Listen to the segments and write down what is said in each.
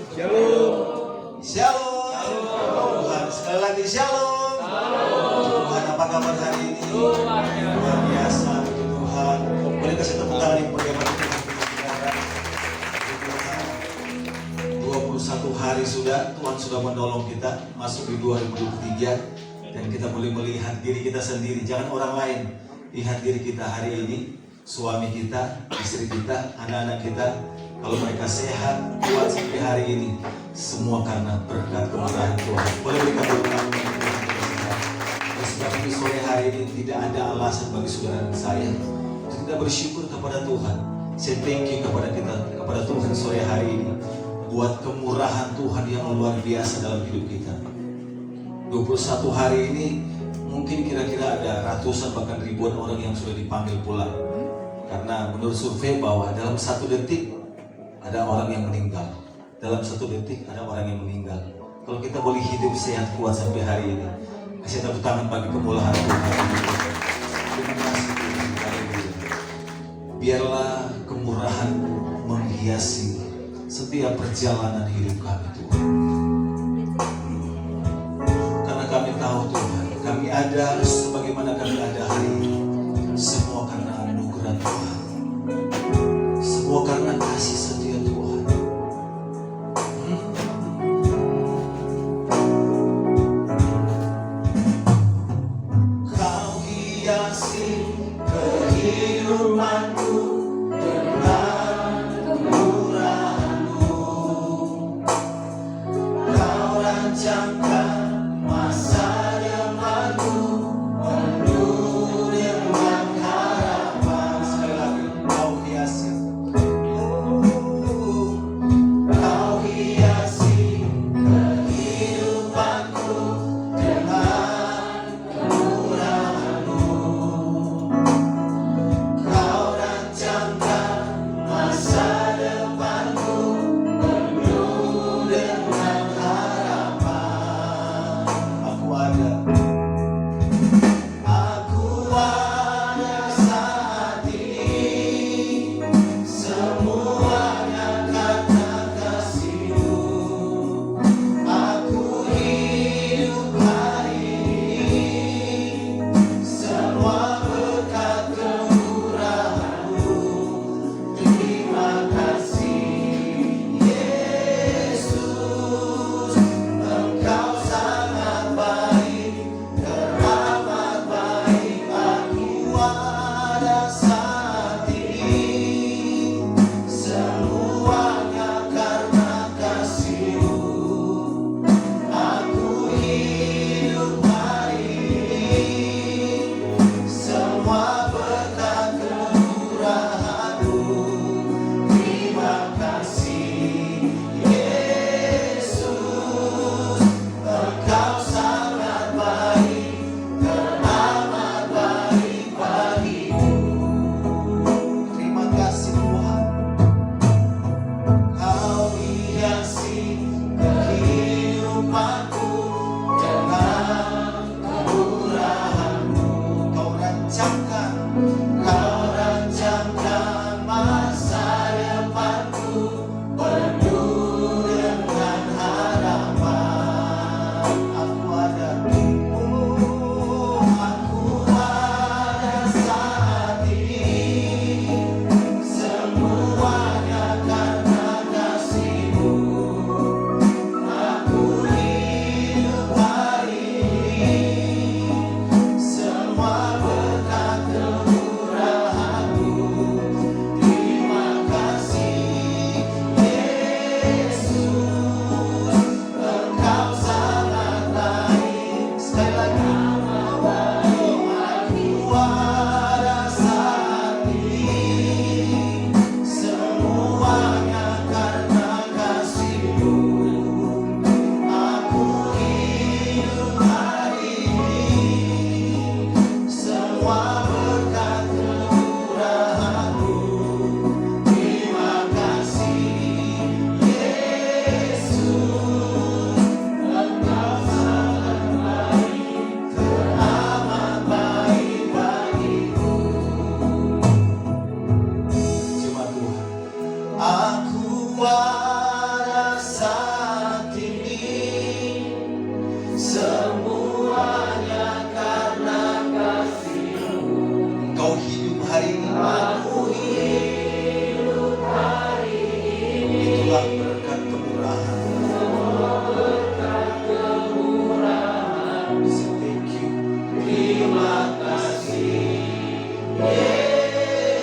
Shalom. Shalom. Tuhan, sekali lagi shalom. Tuhan, apa kabar hari ini? Luar biasa, puji Tuhan. Boleh kasih tepuk tangan yang bagaimana Tuhan. 21 hari sudah, Tuhan sudah menolong kita masuk di 2023. Dan kita boleh melihat diri kita sendiri, jangan orang lain. Lihat diri kita hari ini, suami kita, istri kita, anak-anak kita. Kalau mereka sehat, kuat sampai hari ini, semua karena berkat kemurahan Tuhan. Boleh berikan berkat Tuhan. Oleh sebab itu sore hari ini tidak ada alasan bagi saudara dan saya untuk kita bersyukur kepada Tuhan. Saya thank you kepada Tuhan sore hari ini buat kemurahan Tuhan yang luar biasa dalam hidup kita. 21 hari ini mungkin kira-kira ada ratusan bahkan ribuan orang yang sudah dipanggil pulang. Karena menurut survei bahwa dalam 1 detik ada orang yang meninggal. Dalam 1 detik ada orang yang meninggal. Kalau kita boleh hidup sehat kuat sampai hari ini, kasih tepuk tangan bagi kemurahan Tuhan. Terima kasih Tuhan. Biarlah kemurahan menghiasi setiap perjalanan hidup kami Tuhan. Karena kami tahu Tuhan, kami ada sebagaimana kami ada hari ini, semua karena anugerah Tuhan. Semua karena kasih setia Tuhan. Kau hiasi kehidupanku dengan kemurahan-Mu. Kau rancangkan masa depanku berkat kemurahan. Thank you. Terima kasih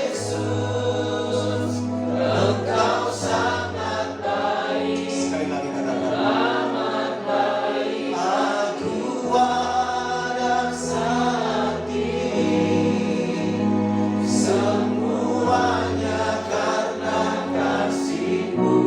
Yesus, Engkau sangat baik. Sekali lagi katakan, aku ada sakti, semuanya karena kasih-Mu.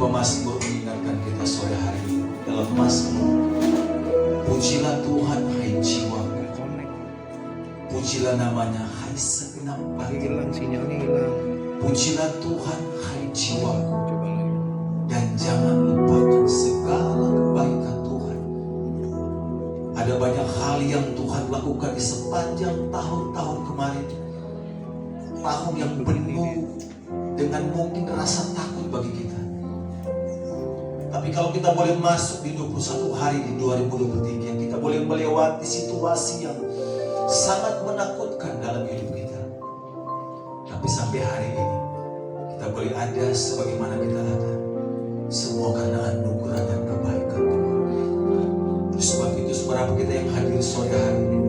pemazmur mengingatkan kita sore hari ini dalam Mazmur, pujilah Tuhan hai jiwaku, pujilah namanya hai segenap hati. Pujilah Tuhan hai jiwaku, dan jangan lupakan segala kebaikan Tuhan. Ada banyak hal yang Tuhan lakukan di sepanjang tahun-tahun kemarin, tahun yang penuh dengan mungkin rasa takut bagi kita. Tapi kalau kita boleh masuk di 21 hari di 2023, kita boleh melewati situasi yang sangat menakutkan dalam hidup kita. Tapi sampai hari ini kita boleh ada sebagaimana kita ada, semua karena anugerah dan kebaikan Tuhan. Sebab itu saudara kita yang hadir sore hari ini,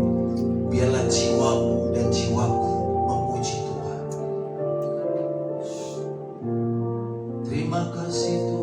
biarlah jiwamu dan jiwaku memuji Tuhan. Terima kasih Tuhan.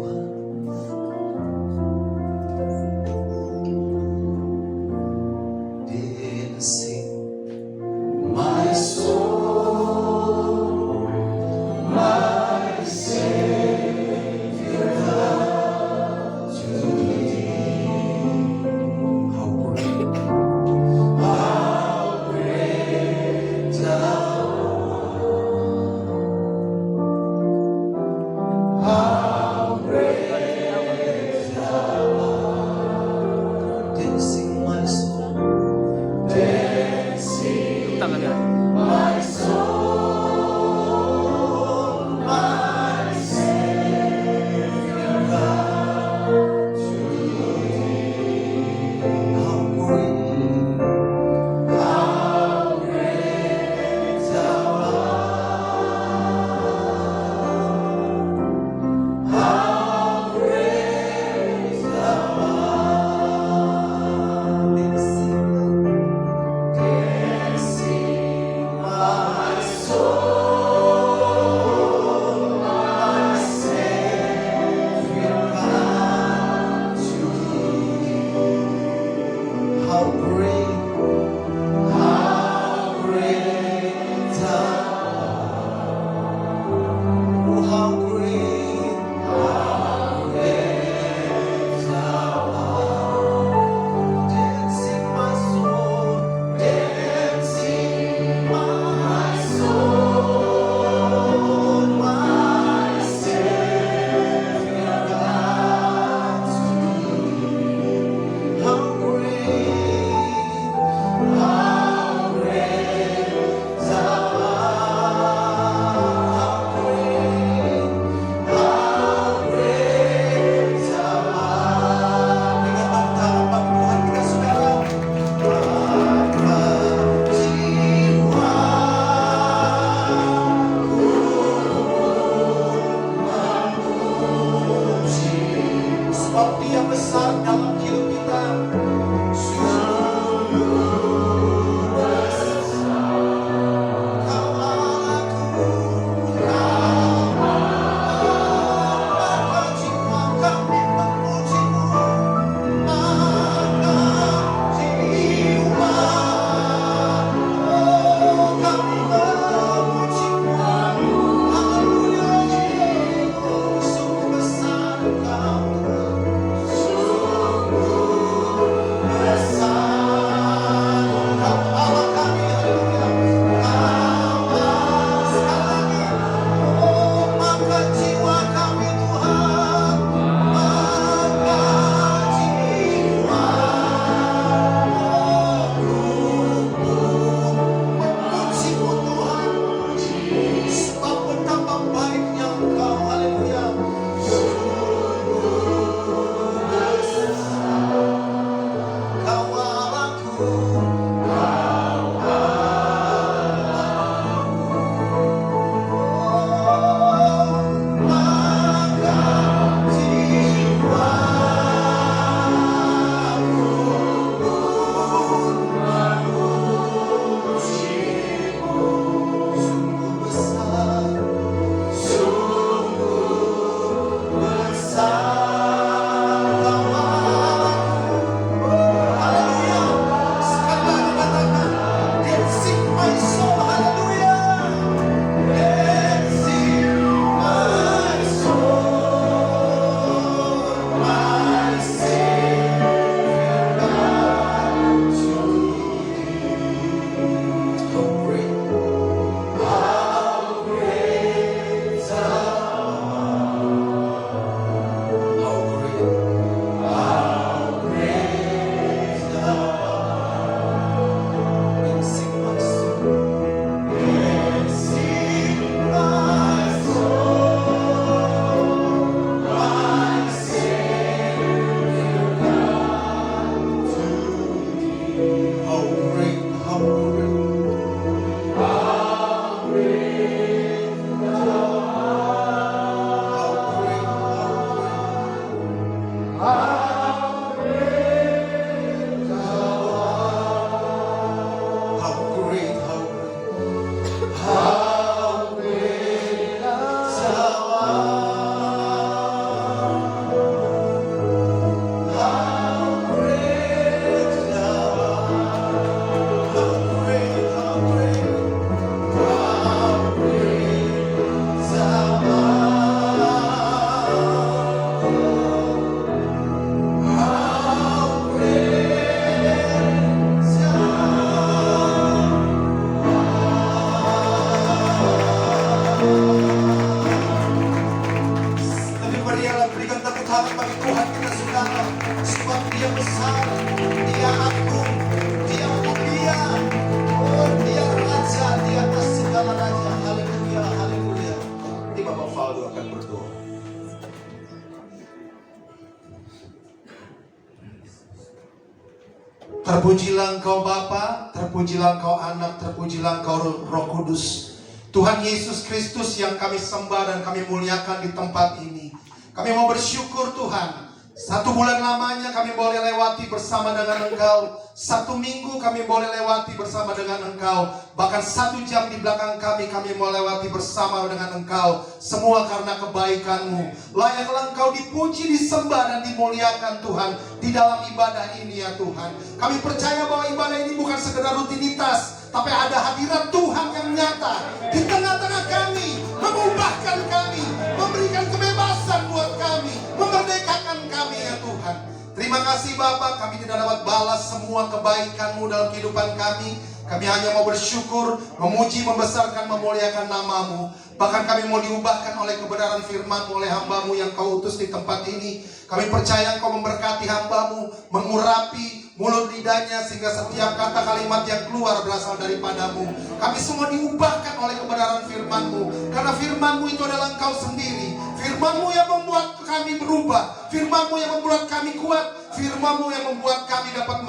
Terpujilah Engkau Bapa, terpujilah Engkau Anak, terpujilah Engkau Roh Kudus. Tuhan Yesus Kristus yang kami sembah dan kami muliakan di tempat ini. Kami mau bersyukur Tuhan. 1 bulan lamanya kami boleh lewati bersama dengan Engkau. 1 minggu kami boleh lewati bersama dengan Engkau. Bahkan 1 jam di belakang kami mau lewati bersama dengan Engkau. Semua karena kebaikan-Mu. Layaklah Engkau dipuji, disembah dan dimuliakan Tuhan di dalam ibadah ini ya Tuhan. Kami percaya bahwa ibadah ini bukan sekedar rutinitas, tapi ada hadirat Tuhan yang nyata di tengah-tengah kami, mengubahkan kami, memberikan kebebasan buat kami, memerdekakan kami ya Tuhan. Terima kasih Bapa, kami tidak dapat balas semua kebaikan-Mu dalam kehidupan kami. Kami hanya mau bersyukur, memuji, membesarkan, memuliakan nama-Mu. Bahkan kami mau diubahkan oleh kebenaran firman-Mu, oleh hamba-Mu yang Kau utus di tempat ini. Kami percaya Engkau memberkati hamba-Mu, mengurapi mulut lidahnya sehingga setiap kata kalimat yang keluar berasal daripada-Mu. Kami semua diubahkan oleh kebenaran firman-Mu, karena firman-Mu itu adalah Engkau sendiri. Firman-Mu yang membuat kami berubah, firman-Mu yang membuat kami kuat, firman-Mu yang membuat kami dapat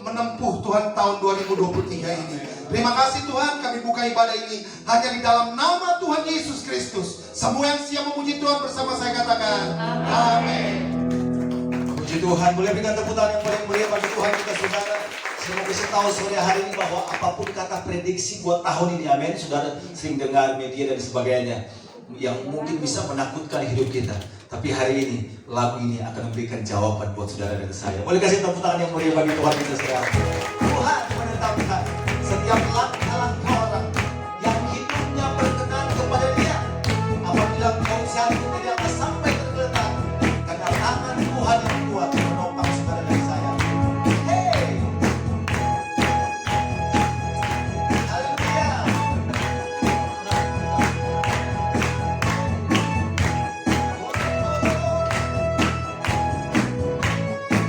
menempuh Tuhan tahun 2023 ini. Terima kasih Tuhan, kami buka ibadah ini hanya di dalam nama Tuhan Yesus Kristus. Semua yang siap memuji Tuhan bersama saya katakan amin. Puji Tuhan, boleh berikan tepuk tangan yang paling mulia bagi Tuhan kita saudara. Saya mau kasih tahu sore hari ini bahwa apapun kata prediksi buat tahun ini, amin. Saudara sering dengar media dan sebagainya yang mungkin bisa menakutkan hidup kita. Tapi hari ini, lagu ini akan memberikan jawaban buat saudara dan saya. Boleh kasih tepuk tangan yang mulia bagi Tuhan kita saudara. Tuhan menetapkan setiap langkah-langkah orang yang hidupnya berkenan kepada Dia. Apabila kau jatuh, Dia akan sampai tergeletak. Karena tangan Tuhan yang kuat menopang saudara dan saya. Hey! Haleluya!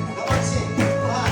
Come on, sing. Tuhan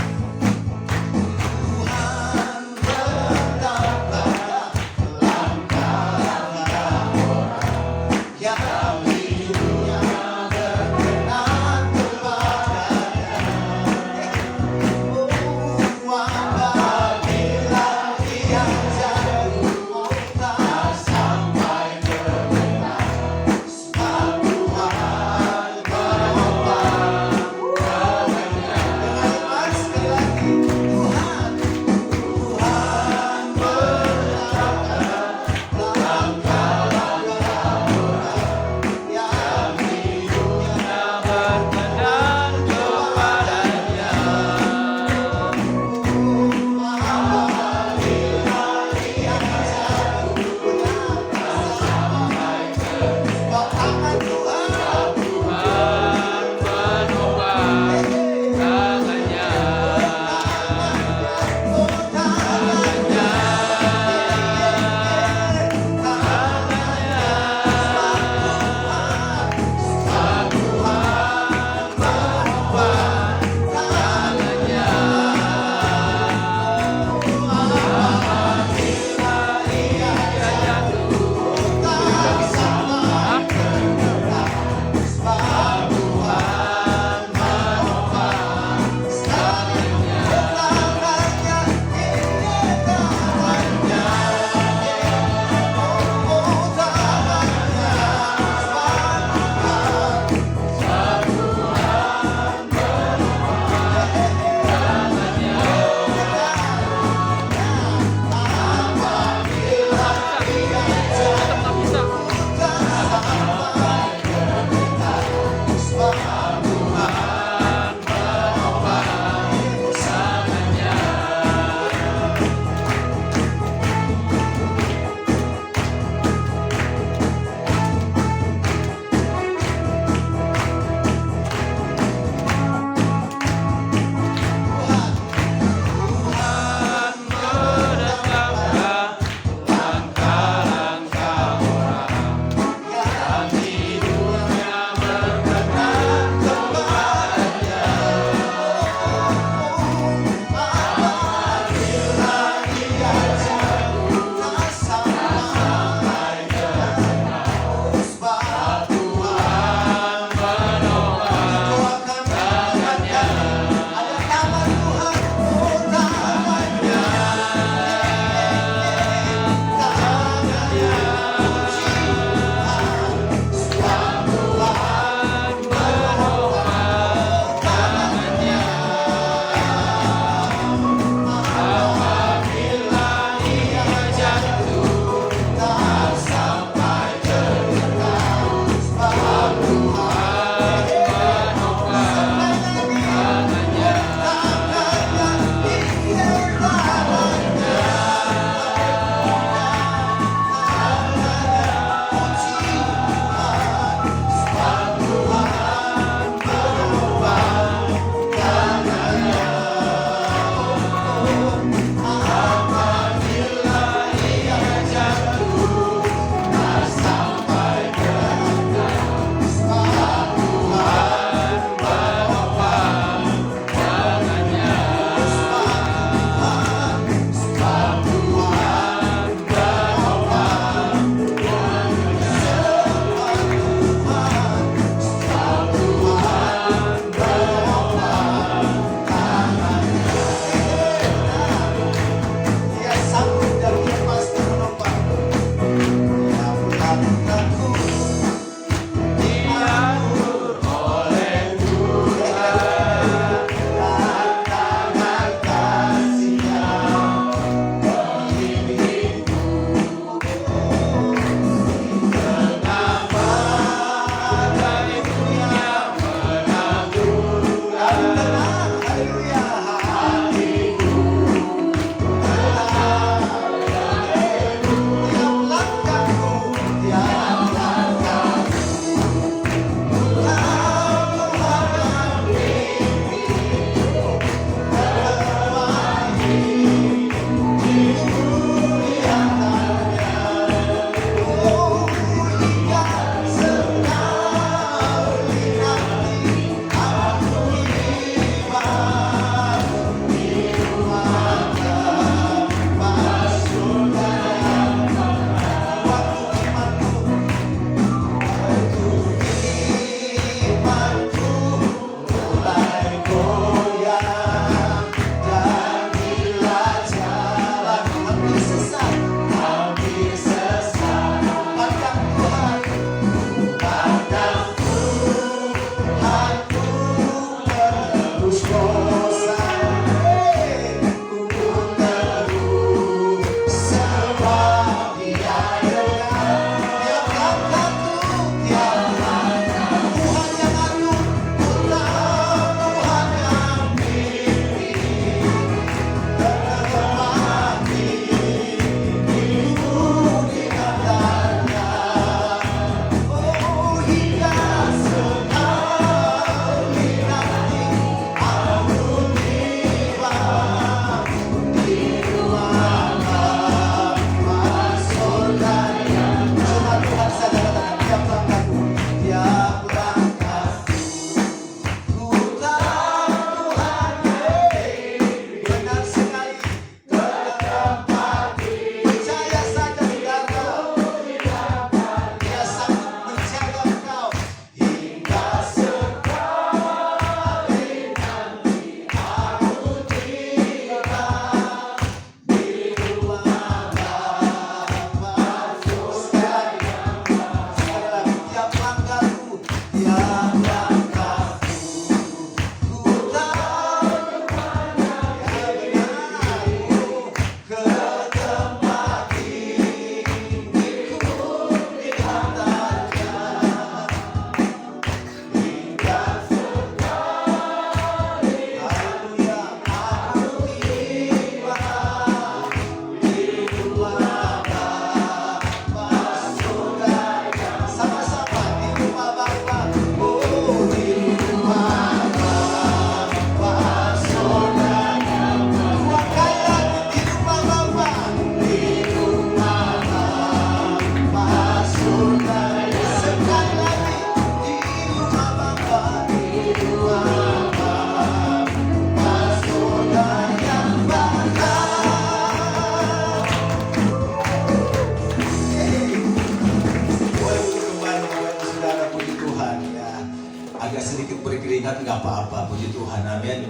kan nggak apa-apa, puji Tuhan, amin.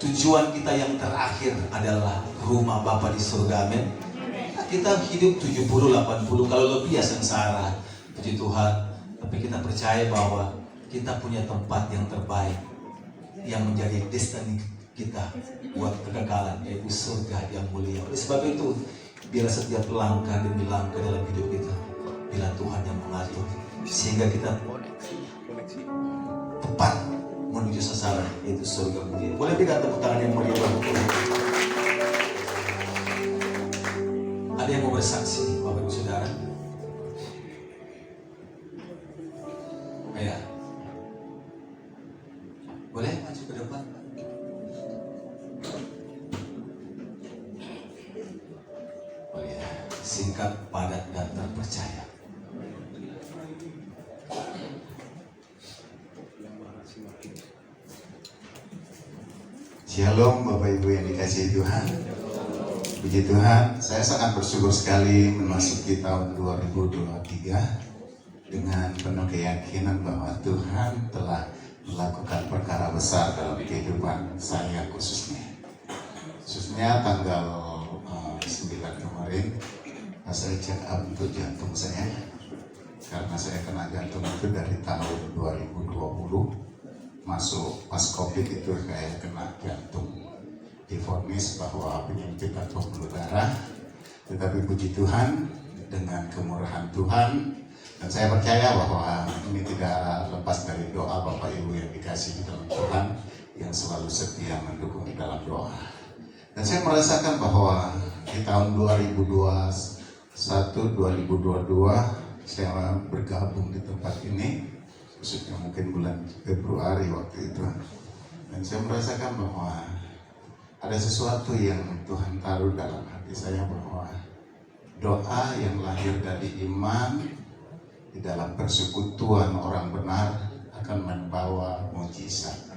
Tujuan kita yang terakhir adalah rumah Bapa di surga, amin. Nah, kita hidup 70, 80, kalau lebih ya sengsara, puji Tuhan. Tapi kita percaya bahwa kita punya tempat yang terbaik, yang menjadi destiny kita buat kekekalan, yaitu surga yang mulia. Oleh sebab itu, biar setiap langkah demi langkah dalam hidup kita, bila Tuhan yang mengatur, sehingga kita tepat menuju sasaran, yaitu surga mulia. Boleh berikan tepuk tangan yang meriah bagi Tuhan. Ada yang mau bersaksi, Bapak Ibu Saudara? Ya. Boleh maju ke depan? Boleh. Singkat, padat, dan terpercaya. Shalom Bapak Ibu yang dikasihi Tuhan. Puji Tuhan, saya sangat bersyukur sekali memasuki tahun 2023 dengan penuh keyakinan bahwa Tuhan telah melakukan perkara besar dalam kehidupan saya khususnya tanggal 9 kemarin saya check up untuk jantung saya, karena saya kena jantung itu dari tahun 2020. Masuk pas COVID itu saya kena jantung, divonis bahwa penyempitan pembuluh darah. Tetapi puji Tuhan, dengan kemurahan Tuhan, dan saya percaya bahwa ini tidak lepas dari doa Bapak Ibu yang dikasihi dalam Tuhan, yang selalu setia mendukung dalam doa. Dan saya merasakan bahwa di tahun 2021, 2022 saya bergabung di tempat ini, khususnya mungkin bulan Februari waktu itu, dan saya merasakan bahwa ada sesuatu yang Tuhan taruh dalam hati saya, bahwa doa yang lahir dari iman di dalam persekutuan orang benar akan membawa mujizat.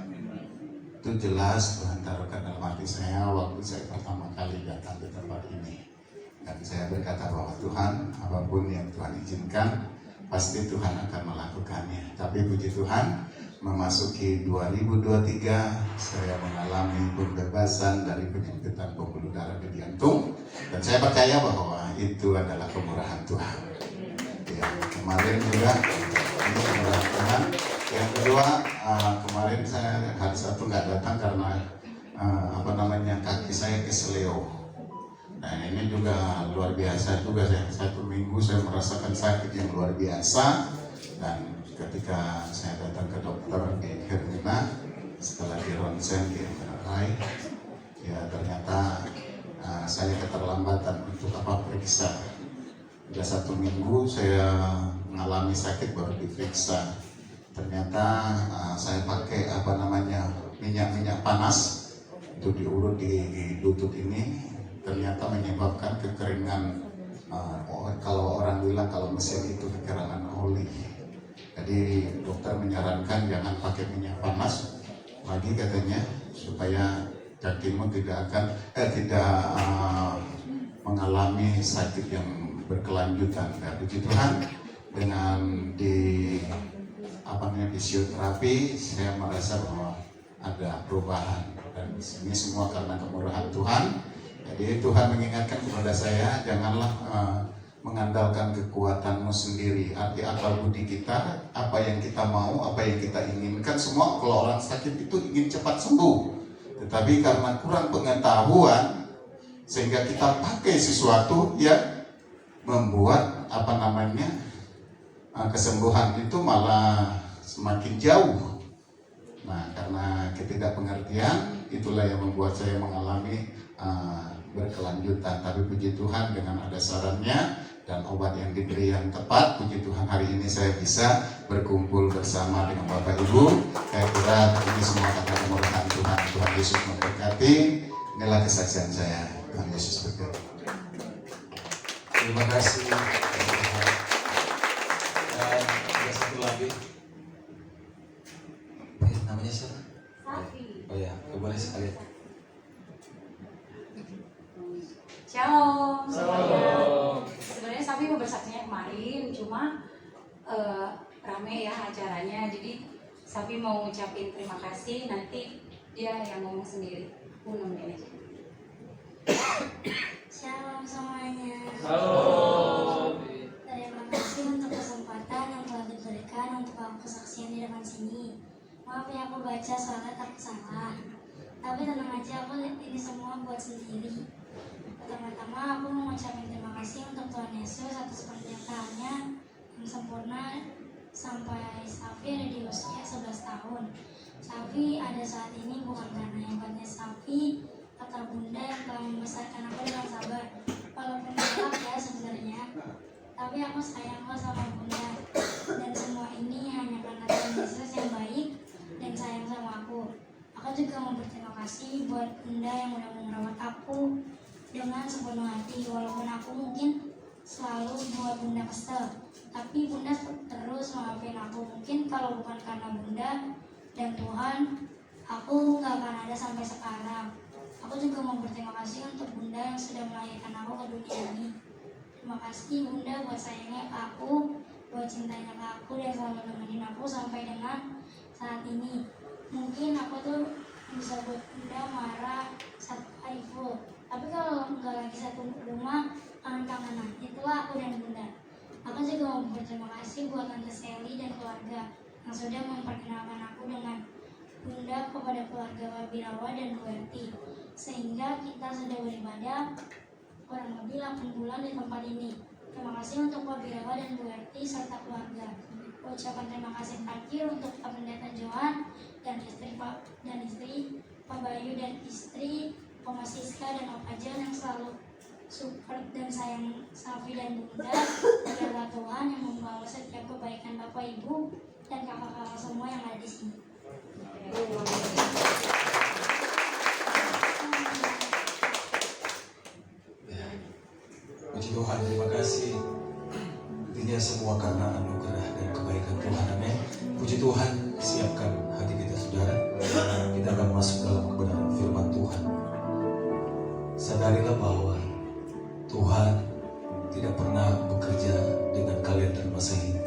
Itu jelas Tuhan taruhkan dalam hati saya waktu saya pertama kali datang ke tempat ini, dan saya berkata bahwa Tuhan, apapun yang Tuhan izinkan, pasti Tuhan akan melakukannya. Tapi puji Tuhan, memasuki 2023 saya mengalami pembebasan dari penyempitan pembuluh darah di jantung, dan saya percaya bahwa itu adalah kemurahan Tuhan. Ya, kemarin juga ini kemurahan Tuhan. Yang kedua, kemarin saya hari Sabtu nggak datang karena kaki saya kesleo. Nah, ini juga luar biasa juga, satu minggu saya merasakan sakit yang luar biasa. Dan ketika saya datang ke dokter di Hermina, setelah di ronsen di MRI, ya ternyata saya keterlambatan untuk periksa. Sudah 1 minggu saya mengalami sakit baru diperiksa. Ternyata saya pakai minyak panas itu diurut di lutut ini. Ternyata menyebabkan kekeringan. Kalau orang bilang kalau mesin itu kekurangan oli. Jadi dokter menyarankan jangan pakai minyak panas lagi katanya, supaya kakimu tidak mengalami sakit yang berkelanjutan. Dan puji Tuhan, dengan di fisioterapi saya merasa bahwa ada perubahan, dan ini semua karena kemurahan Tuhan. Jadi Tuhan mengingatkan kepada saya, janganlah mengandalkan kekuatanmu sendiri, arti akal budi kita, apa yang kita mau, apa yang kita inginkan. Semua kalau orang sakit itu ingin cepat sembuh, tetapi karena kurang pengetahuan sehingga kita pakai sesuatu yang membuat kesembuhan itu malah semakin jauh. Nah, karena ketidakpengertian itulah yang membuat saya mengalami berkelanjutan. Tapi puji Tuhan, dengan ada sarannya dan obat yang diberi yang tepat, puji Tuhan hari ini saya bisa berkumpul bersama dengan Bapak Ibu. Saya kira ini semua karena kemurahan Tuhan. Tuhan Yesus memberkati. Inilah kesaksian saya. Tuhan Yesus berkati. Terima kasih. Dan ada satu lagi. Namanya siapa? Safi. Oh ya, boleh sekali. Shalom. Sebenarnya Safi mau bersaksinya kemarin, cuma rame ya acaranya. Jadi Sapi mau ngucapin terima kasih, nanti dia yang ngomong sendiri. Aku nemenin aja. Shalom semuanya. Halo. Terima kasih untuk kesempatan yang telah diberikan untuk aku kesaksian di depan sini. Maaf ya aku baca soalnya takut salah. Tapi tenang aja, aku ini semua buat sendiri. Pertama-tama aku mengucapkan terima kasih untuk Tuhan Yesus atas penyertaannya yang sempurna sampai Safi ada di usia 11 tahun. Safi ada saat ini bukan karena hebatnya Safi atau Bunda yang telah membesarkan aku dengan sabar. Walaupun galak ya sebenarnya, tapi aku sayang kok sama Bunda. Dan semua ini hanya karena Tuhan Yesus yang baik dan sayang sama aku. Aku juga mau berterima kasih buat Bunda yang udah merawat aku dengan sepenuh hati. Walaupun aku mungkin selalu buat Bunda kesel, tapi Bunda terus maafin aku. Mungkin kalau bukan karena Bunda dan Tuhan, aku gak akan ada sampai sekarang. Aku juga mau berterima kasih untuk Bunda yang sudah melahirkan aku ke dunia ini. Terima kasih Bunda buat sayangnya ke aku, buat cintanya ke aku, dan selalu nemenin aku sampai dengan saat ini. Mungkin aku tuh bisa buat Bunda marah satu hari full, tapi kalau nggak lagi satu rumah, kangen-kangenan. Itulah aku dan Bunda. Aku juga mau berterima kasih buat Tante Sally dan keluarga yang sudah memperkenalkan aku dengan Bunda kepada keluarga Wabirawa dan Bu Erti, sehingga kita sudah beribadah kurang lebih 8 bulan di tempat ini. Terima kasih untuk Wabirawa dan Bu Erti serta keluarga. Ucapan terima kasih terakhir untuk Pak Pendeta Johan dan istri Pak Bayu dan istri Oma Siska dan Opa Jan yang selalu support dan sayang Safi dan Bunda. Biarlah Tuhan yang membawa setiap kebaikan Bapak Ibu dan kakak-kakak semua yang ada di sini. Puji Tuhan, terima kasih. Intinya semua karena anugerah dan kebaikan Tuhan. Amin. Puji Tuhan, siapkan hati kita saudara. Kita akan masuk dalam kebenaran firman Tuhan. Sadarilah bahwa Tuhan tidak pernah bekerja dengan kalender Masehi,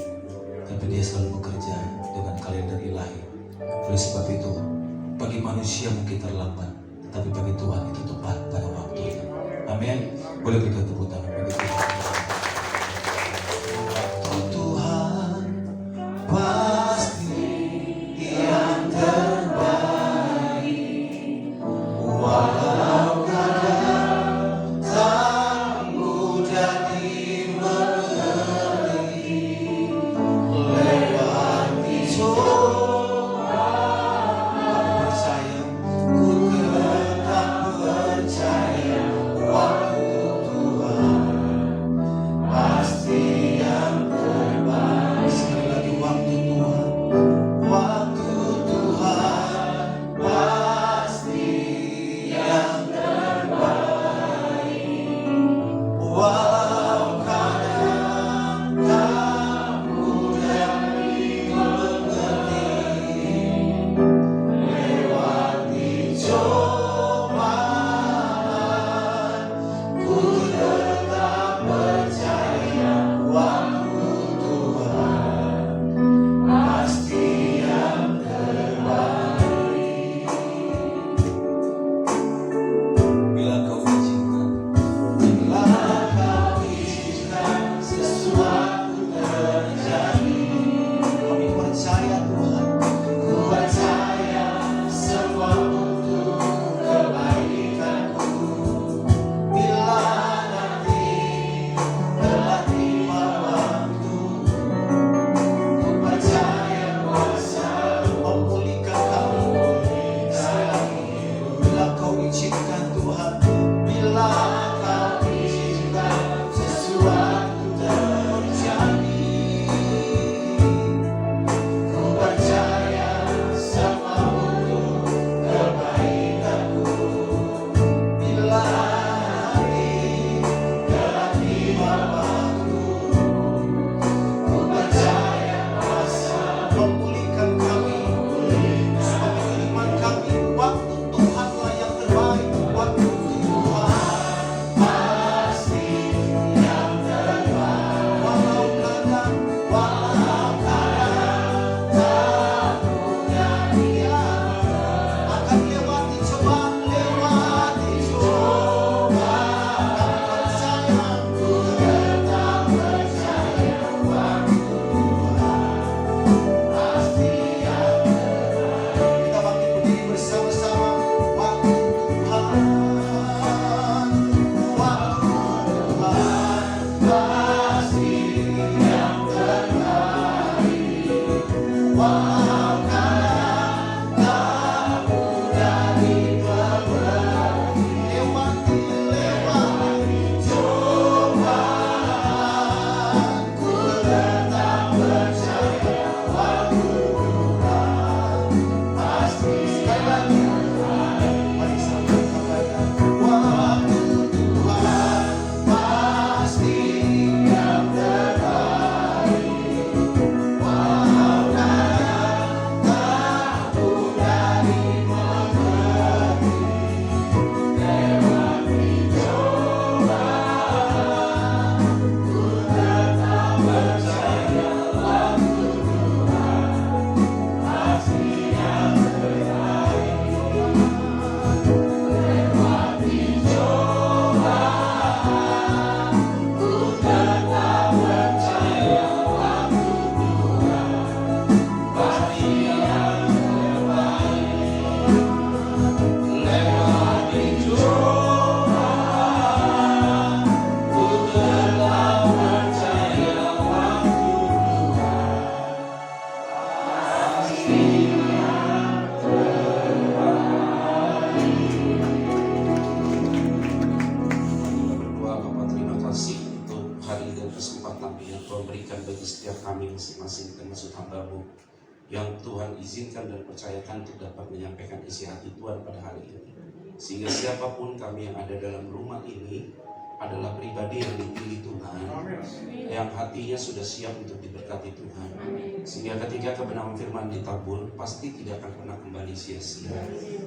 tapi Dia selalu bekerja dengan kalender ilahi. Oleh sebab itu, bagi manusia mungkin terlambat, tetapi bagi Tuhan itu tepat pada waktunya. Amin. Boleh berikan tepuk tangan bagi Tuhan. Waktu Tuhan pasti yang terbaik, walau kadang tak mudah dimengerti. Lewati coba, aku percaya, ku tetap percaya waktu Tuhan kasih untuk hari dan kesempatan yang Tuhan berikan bagi setiap kami masing-masing termasuk hamba-Mu yang Tuhan izinkan dan percayakan untuk dapat menyampaikan isi hati Tuhan pada hari ini. Sehingga siapapun kami yang ada dalam rumah ini adalah pribadi yang dipilih Tuhan, yang hatinya sudah siap untuk diberkati Tuhan. Sehingga ketika kebenaran firman ditabur, pasti tidak akan pernah kembali sia-sia.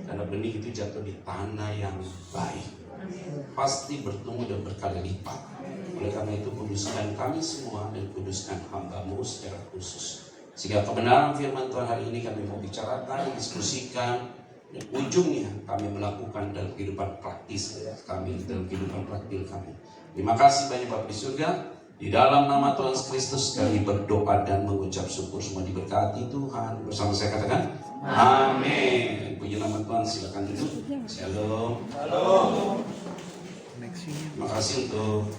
Karena benih itu jatuh di tanah yang baik, pasti bertumbuh dan berkali lipat. Oleh karena itu kuduskan kami semua dan kuduskan hamba-Mu secara khusus. Sehingga kebenaran firman Tuhan hari ini kami mau bicarakan, diskusikan, dan ujungnya kami melakukan dalam kehidupan praktis kami, dalam kehidupan praktik kami. Terima kasih banyak Bapak di surga. Di dalam nama Tuhan Yesus Kristus kami berdoa dan mengucap syukur, semua diberkati Tuhan. Bersama saya katakan amin. Puji nama Tuhan, silakan duduk. Shalom. Terima kasih untuk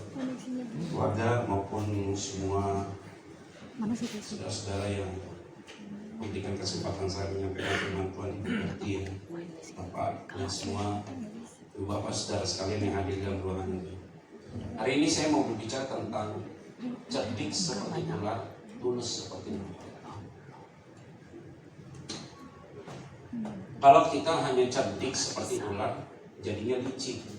keluarga maupun semua saudara-saudara yang memberikan kesempatan saya menyampaikan firman Tuhan. Diberkati ya Bapak dan semua Ibu Bapak saudara sekalian yang hadir dalam ruangan ini. Hari ini saya mau berbicara tentang cerdik seperti ular, tulus seperti merpati. Kalau kita hanya cerdik seperti ular, jadinya licik.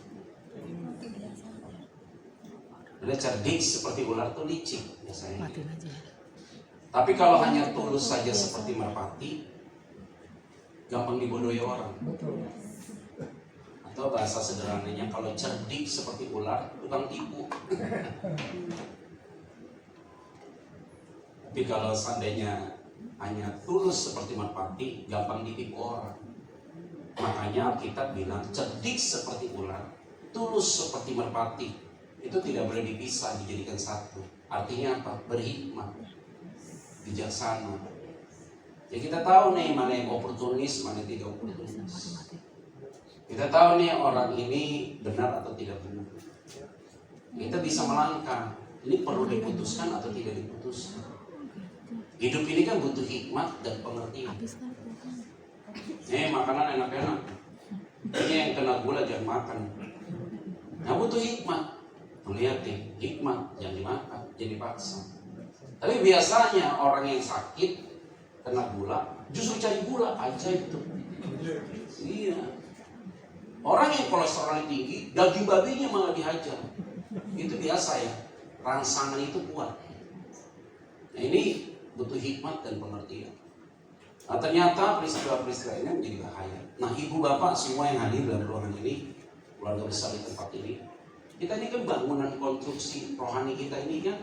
Ada cerdik seperti ular tuh licik biasanya. Tapi kalau hanya tulus saja seperti merpati, gampang dibodohi orang. Atau bahasa sederhananya, kalau cerdik seperti ular, tukang tipu. Tapi kalau seandainya hanya tulus seperti merpati, gampang ditipu orang. Makanya Alkitab bilang, cerdik seperti ular, tulus seperti merpati. Itu tidak boleh dipisah, dijadikan satu. Artinya apa? Berhikmat, bijaksana. Ya kita tahu nih mana yang oportunis, mana yang tidak oportunis. Kita tahu nih orang ini benar atau tidak benar. Kita bisa melangkah, ini perlu diputuskan atau tidak diputuskan. Hidup ini kan butuh hikmat dan pengertian. Makanan enak-enak, ini yang kena gula jangan makan. Nah butuh hikmat. Melihat nih, hikmat yang dimakan, jadi paksa. Tapi biasanya orang yang sakit kena gula, justru cari gula aja itu. Iya. Orang yang kolesterolnya tinggi, daging babinya malah dihajar. Itu biasa ya. Rangsangan itu kuat. Nah ini butuh hikmat dan pengertian. Nah ternyata peristiwa-peristiwa ini menjadi bahaya. Nah ibu bapak semua yang hadir dalam ruangan ini, keluarga besar di tempat ini, kita ini kan bangunan konstruksi rohani kita ini kan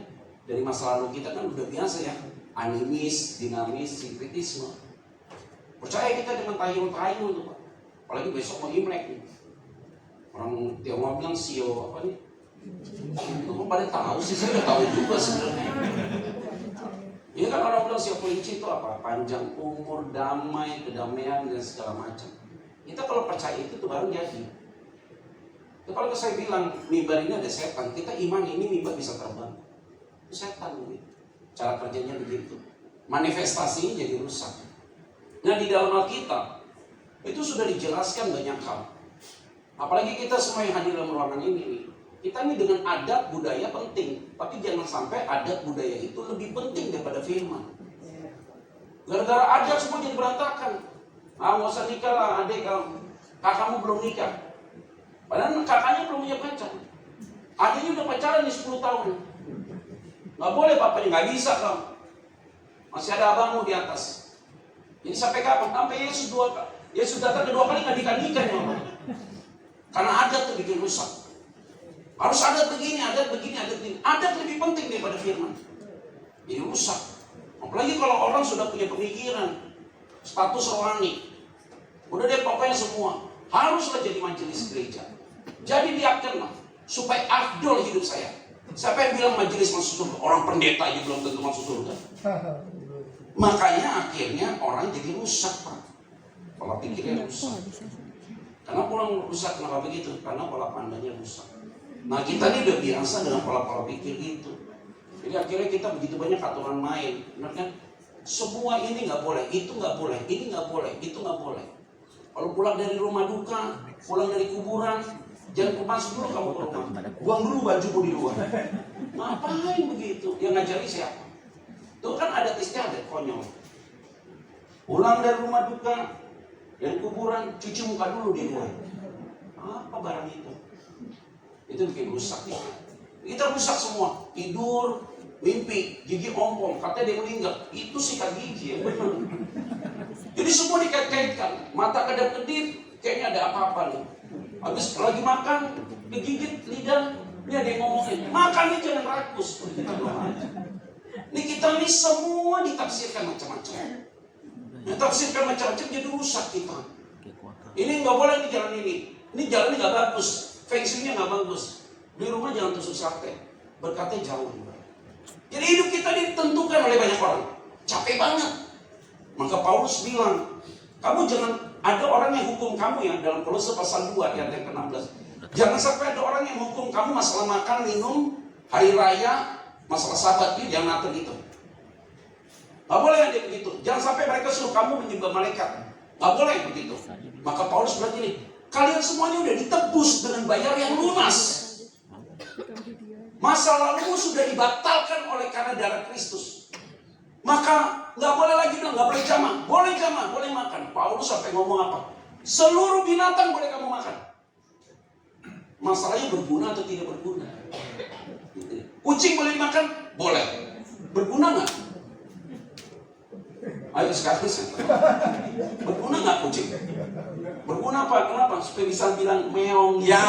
dari masa lalu kita kan udah biasa ya, animis, dinamis, sinkretisme. Percaya kita dengan tayul-tayul tuh Pak. Apalagi besok mau Imlek nih. Orang Tiongkok bilang sio apa nih? Itu kok pada tahu sih, saya udah tahu juga sebenarnya. Ini kan orang bilang sio kelinci itu apa? Panjang umur, damai, kedamaian dan segala macam. Kita kalau percaya itu tuh baru jadi. Kalau saya bilang mimbar ini ada setan, kita iman ini mimbar bisa terbang. Itu setan begitu. Cara kerjanya begitu. Manifestasinya jadi rusak. Nah di dalam Alkitab itu sudah dijelaskan banyak hal. Apalagi kita semua yang hadir dalam ruangan ini, kita ini dengan adat budaya penting, tapi jangan sampai adat budaya itu lebih penting daripada firman. Gara-gara adat semua jadi berantakan. Ah nggak usah nikah lah adik kamu, kakakmu belum nikah. Padahal kakaknya belum punya pacar. Adiknya udah pacaran nih 10 tahun. Nggak boleh bapaknya, nggak bisa kamu. Masih ada abangmu di atas. Jadi sampai kapan? Sampai Yesus datang kedua kali nggak nikah mama. Karena adat tuh bikin rusak. Harus adat begini, adat begini, adat begini. Adat lebih penting daripada firman. Jadi rusak. Apalagi kalau orang sudah punya pemikiran, status rohani. Udah deh pokoknya semua haruslah jadi majelis gereja. Jadi diakanlah supaya afdol hidup saya. Siapa yang bilang majelis masuk surga? Orang pendeta aja belum tentu masuk surga. Makanya akhirnya orang jadi rusak Pak. Pola pikirnya rusak. Karena pulang rusak, kenapa begitu? Karena pola pandangnya rusak. Nah kita ini udah biasa dengan pola-pola pikir gitu. Jadi akhirnya kita begitu banyak aturan main. Benar kan? Semua ini nggak boleh, itu nggak boleh, ini nggak boleh, itu nggak boleh. Kalau pulang dari rumah duka, pulang dari kuburan, Jangan masuk dulu kamu ke rumah. Buang dulu bajumu di luar. Ngapain begitu? Yang ngajari siapa? Itu kan adat istiadat konyol. Pulang dari rumah duka, dari kuburan, cuci muka dulu di luar. Apa barang itu? Itu bikin rusak ya. Kita rusak semua. Tidur, mimpi, gigi ompong, katanya dia meninggal. Itu sikat gigi yang benar. Jadi semua dikait-kaitkan. Mata kedap-kedip, kayaknya ada apa-apa nih. Habis lagi makan, digigit lidah, dia ada yang ngomongin, makan ini jangan rakus. Ini kita ini semua ditafsirkan macam-macam. Ditafsirkan macam-macam jadi rusak kita. Ini nggak boleh di jalan ini. Ini jalan ini nggak bagus. Feng shui-nya nggak bagus. Di rumah jangan tusuk sate. Berkatnya jauh. Jadi hidup kita ditentukan oleh banyak orang. Capek banget. Maka Paulus bilang, kamu jangan ada orang yang hukum kamu ya dalam Kolose pasal 2 ayat yang ke-16. Jangan sampai ada orang yang hukum kamu masalah makan, minum, hari raya, masalah sabat, jangan atur gitu. Gak boleh ada begitu. Jangan sampai mereka suruh kamu menyembah malaikat. Gak boleh begitu. Maka Paulus bilang gini, kalian semuanya udah ditebus dengan bayar yang lunas. Masa lalumu sudah dibatalkan oleh karena darah Kristus. Maka nggak boleh lagi dong, nggak boleh jamah, boleh makan. Paulus sampai ngomong apa? Seluruh binatang boleh kamu makan. Masalahnya berguna atau tidak berguna? Kucing boleh dimakan? Boleh. Berguna nggak? Ayo sekarang berguna nggak kucing? Berguna apa? Kenapa? Supaya bisa bilang meong ya,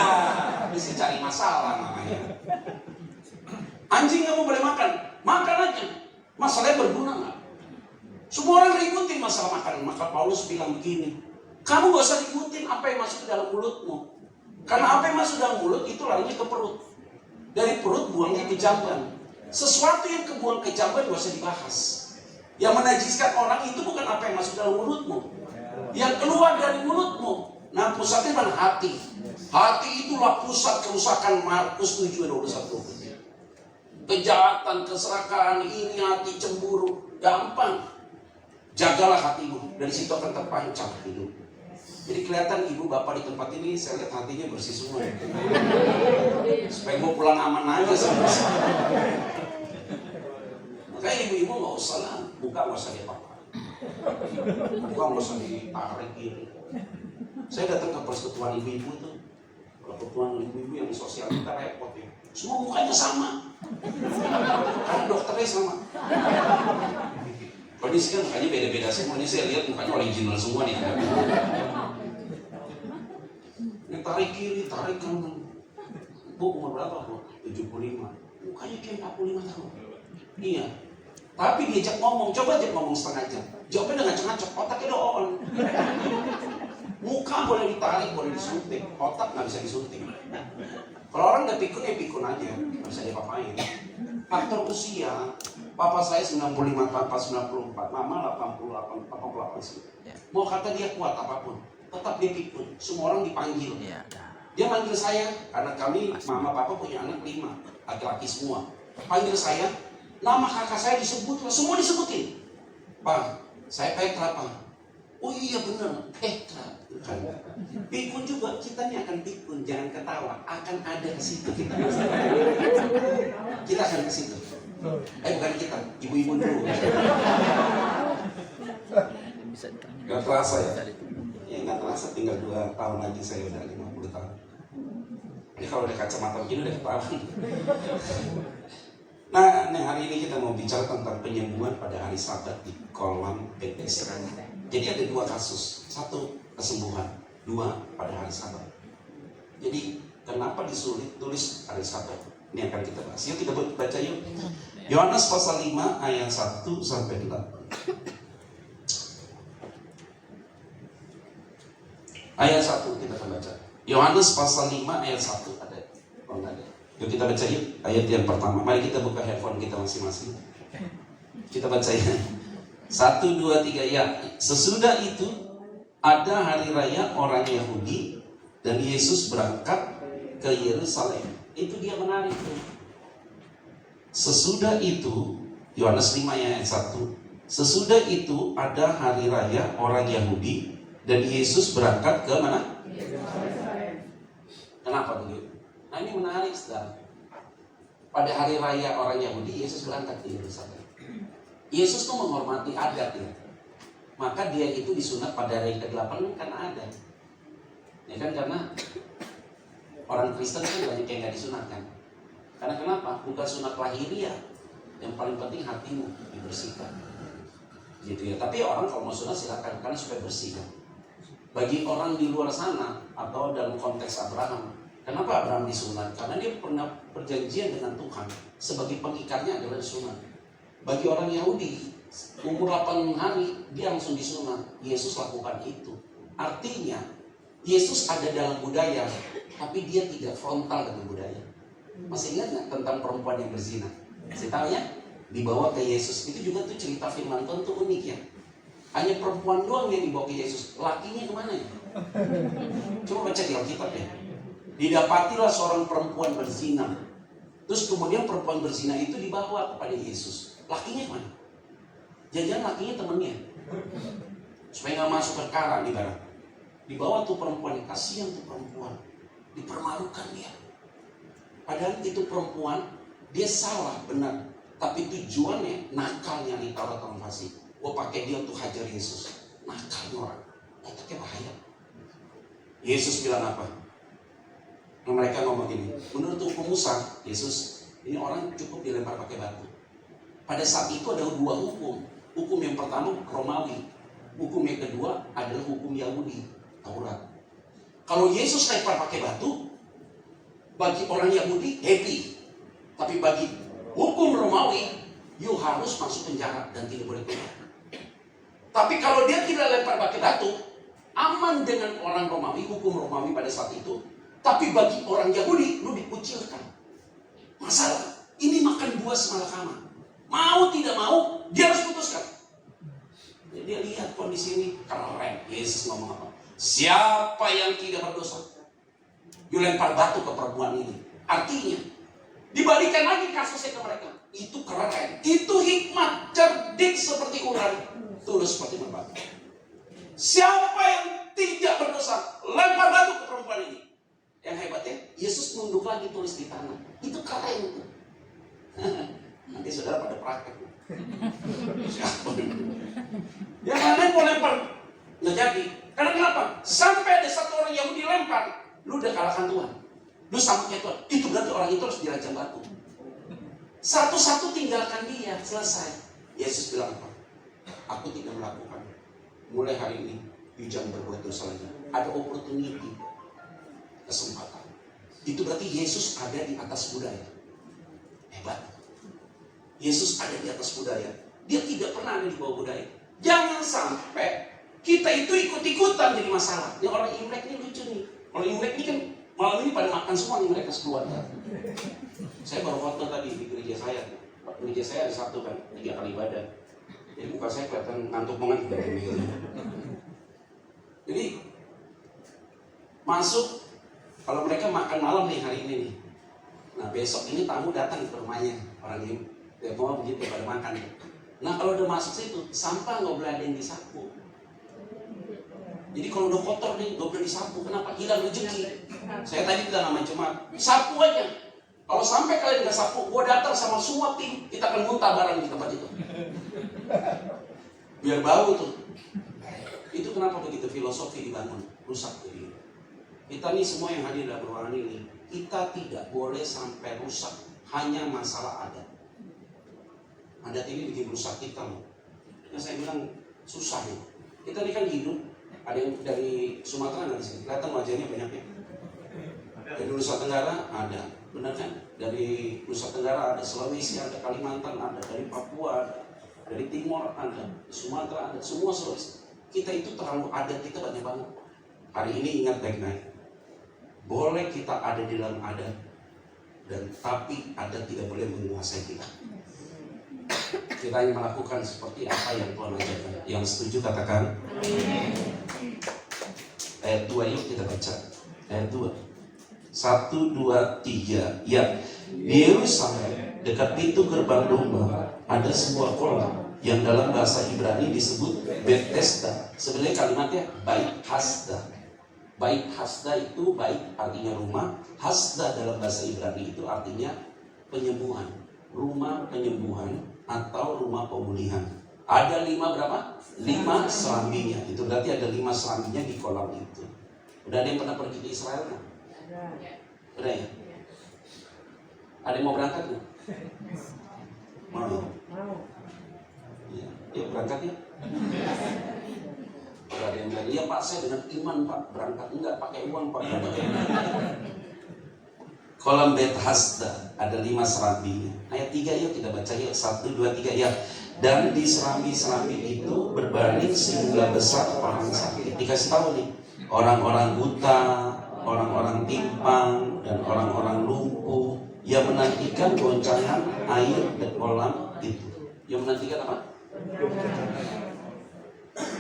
bisa cari masalah namanya. Anjing kamu boleh makan, makan aja. Masalahnya berguna nggak? Semua orang ributin masalah makan. Maka Paulus bilang begini, kamu gak usah ributin apa yang masuk ke dalam mulutmu. Karena apa yang masuk dalam mulut itu larinya ke perut. Dari perut buangnya ke jamban. Sesuatu yang kebuang ke jamban gak usah dibahas. Yang menajiskan orang itu bukan apa yang masuk dalam mulutmu, yang keluar dari mulutmu. Nah pusatnya mana? Hati. Hati itulah pusat kerusakan. Markus 7:21. Kejahatan, keserakahan, iri hati, cemburu, gampang. Jagalah hatimu, dari situ akan terpancar hidup. Jadi kelihatan ibu bapak di tempat ini, saya lihat hatinya bersih semua. Supaya gue pulang aman aja sama saya. Makanya ibu-ibu nggak usah lah, buka nggak usah diapa-apa, buka nggak usah ditarik gini. Saya datang ke persekutuan ibu-ibu tuh, persekutuan ibu-ibu yang sosial kita repot ya. Semua mukanya sama, karena dokternya sama. Kalau di sini kan mukanya beda-beda semua. Ini saya lihat mukanya original semua nih. Ini tarik kiri, tarik kanan. Bu, umur berapa bu? 75. Mukanya kayak 45 tahun. Iya. Tapi diajak ngomong, coba aja ngomong setengah jam. Jawabnya udah ngacak-ngacak, otaknya udah on. Muka boleh ditarik, boleh disuntik. Otak nggak bisa disuntik. Kalau orang udah pikun ya pikun aja, nggak bisa diapa-apain. Faktor usia, papa saya 95, papa 94, mama 88 sih. Mau kata dia kuat apapun, tetap dia pikun. Semua orang dipanggil. Dia manggil saya, karena kami, mama papa punya anak 5, laki-laki semua. Panggil saya, nama kakak saya disebut, semua disebutin. Pak, saya Petra Pak. Oh iya benar, Petra. Pikun juga, kita ini akan pikun, jangan ketawa, akan ada ke situ kita. Kita akan ke situ. Bukan kita, ibu-ibu dulu. Gak terasa ya? Ya gak terasa, tinggal 2 tahun lagi saya udah 50 tahun. Ini kalau ada kacamata begini udah ketahuan. Nah, hari ini kita mau bicara tentang penyembuhan pada hari Sabat di kolam Bethesda. Jadi ada 2 kasus, 1 kesembuhan, 2 pada hari Sabat. Jadi kenapa disuruh tulis hari Sabat? Ini akan kita bahas. Yuk kita baca yuk. Yohanes pasal 5 ayat 1 sampai 8. Ayat 1 kita akan baca. Yohanes pasal 5 ayat 1 ada. Oh, enggak ada. Yuk kita baca yuk ayat yang pertama. Mari kita buka handphone kita masing-masing. Kita baca ya. 1, 2, 3 ya. Sesudah itu ada hari raya orang Yahudi dan Yesus berangkat ke Yerusalem. Itu dia menarik. Sesudah itu, Yohanes 5 ayat 1. Sesudah itu ada hari raya orang Yahudi dan Yesus berangkat ke mana? Kenapa begitu? Nah ini menarik, saudara. Pada hari raya orang Yahudi, Yesus berangkat ke Yerusalem. Yesus tuh menghormati adat ya. Maka dia itu disunat pada hari ke-8 karena adat. Ya kan, karena orang Kristen kan banyak yang gak disunatkan. Karena kenapa? Bukan sunat lahiriah. Yang paling penting hatimu dibersihkan. Gitu ya. Tapi orang kalau mau sunat silakan, karena supaya bersih kan. Bagi orang di luar sana atau dalam konteks Abraham, kenapa Abraham disunat? Karena dia pernah perjanjian dengan Tuhan. Sebagai pengikatnya adalah disunat. Bagi orang Yahudi, umur 8 hari dia langsung disunat. Yesus lakukan itu. Artinya Yesus ada dalam budaya, tapi dia tidak frontal dengan budaya. Masih ingat nggak tentang perempuan yang berzina? Saya tahu ya, dibawa ke Yesus. Itu juga tuh cerita firman Tuhan tuh unik ya. Hanya perempuan doang yang dibawa ke Yesus. Lakinya kemana ya? Coba baca di Alkitab ya. Didapatilah seorang perempuan berzina. Terus kemudian perempuan berzina itu dibawa kepada Yesus. Lakinya kemana? Jangan-jangan lakinya temennya. Supaya nggak masuk perkara di barat. Dibawa tuh perempuan, kasihan tuh perempuan. Dipermalukan dia. Padahal itu perempuan, dia salah benar. Tapi tujuannya nakalnya nih Taurat orang fasih. Gua pakai dia untuk hajar Yesus. Nakalnya orang. Otaknya bahaya. Yesus bilang apa? Nah, mereka ngomong gini, menurut hukum Musa, Yesus, ini orang cukup dilempar pakai batu. Pada saat itu ada 2 hukum. Hukum yang pertama Romawi. Hukum yang kedua adalah hukum Yahudi, Taurat. Kalau Yesus lempar pakai batu, bagi orang Yahudi happy. Tapi bagi hukum Romawi, you harus masuk penjara dan tidak boleh keluar. Tapi kalau dia tidak lempar pakai batu, aman dengan orang Romawi, hukum Romawi pada saat itu. Tapi bagi orang Yahudi, lu dikucilkan. Masalah, ini makan buah semalakama. Mau tidak mau, dia harus putuskan. Jadi dia lihat kondisi ini, keren. Yesus ngomong apa? Siapa yang tidak berdosa, you lempar batu ke perempuan ini. Artinya, dibalikan lagi kasusnya ke mereka. Itu keren. Itu hikmat, cerdik seperti ular, tulus seperti merpati. Siapa yang tidak berdosa, lempar batu ke perempuan ini. Yang hebatnya, Yesus nunduk lagi tulis di tanah. Itu keren. Nanti saudara pada praktek. Siapa? Yang lain mau lempar, nggak jadi. Karena kenapa? Sampai ada satu orang Yahudi lempar, lu udah kalahkan Tuhan. Lu sambutnya Tuhan. Itu berarti orang itu harus dirajam batu. Satu-satu tinggalkan dia, selesai. Yesus bilang apa? Aku tidak melakukan. Mulai hari ini, you jangan berbuat dosa lagi. Ada opportunity, kesempatan. Itu berarti Yesus ada di atas budaya. Hebat. Yesus ada di atas budaya. Dia tidak pernah ada di bawah budaya. Jangan sampai kita itu ikut-ikutan jadi masalah. Ini orang Imlek ini lucu nih. Orang Imlek ini kan malam ini pada makan semua nih mereka sekeluarga. Saya baru foto tadi di gereja saya. Gereja saya ada Sabtu kan, 3 kali ibadah. Jadi muka saya kelihatan ngantuk banget gitu. Jadi masuk, kalau mereka makan malam nih hari ini nih. Nah besok ini tamu datang ke rumahnya orang ini. Dia mau begitu pada makan. Nah kalau udah masuk situ, sampah nggak boleh ada yang disapu. Jadi kalau udah kotor nih, nggak boleh disapu. Kenapa? Hilang rezeki. Saya tadi bilang sama cuma sapu aja. Kalau sampai kalian nggak sapu, gua datang sama semua tim, kita akan muntah barang di tempat itu. Biar bau tuh. Itu kenapa begitu filosofi dibangun, rusak jadi. Kita nih semua yang hadir dalam ruangan ini, kita tidak boleh sampai rusak hanya masalah adat. Adat ini bikin rusak kita loh. Yang saya bilang susah ya. Kita ini kan hidup, ada yang dari Sumatera nggak di sini, kelihatan wajahnya banyaknya. Dari Nusa Tenggara ada, benar kan? Dari Nusa Tenggara ada, Sulawesi ada, Kalimantan ada, dari Papua ada, dari Timor ada, Sumatera ada, semua Sulawesi. Kita itu terlalu adat kita banyak banget. Hari ini ingat baik-baik. Boleh kita ada di dalam adat, dan tapi adat tidak boleh menguasai kita. Kita hanya melakukan seperti apa yang Tuhan ajarkan. Yang setuju katakan amin. Ayat 2 yuk kita baca. Ayat 2. 1, 2, 3. Ya, di Yerusalem dekat pintu gerbang domba ada sebuah kolam yang dalam bahasa Ibrani disebut Bethesda. Sebenarnya kalimatnya Bait Hasda. Bait hasda itu bait artinya rumah, hasda dalam bahasa Ibrani itu artinya penyembuhan, rumah penyembuhan atau rumah pemulihan. Ada 5 berapa? 5 serambinya. Itu berarti ada 5 serambinya di kolam itu. Udah ada yang pernah pergi ke Israel kan? Udah ya? Ada yang mau berangkat nggak? Mau? Ya, yuk berangkat ya. Udah ada yang bilang, iya Pak, saya dengan iman Pak berangkat. Enggak, pakai uang Pak. Kolam Beit Hasda ada 5 serambinya. Ayat 3 yuk kita baca yuk. 1, 2, 3 ya. Dan di serambi-serambi itu berbaring sejumlah besar orang sakit. Dikasih tahu nih, orang-orang buta, orang-orang timpang, dan orang-orang lumpuh yang menantikan goncangan air di kolam itu. Yang menantikan apa?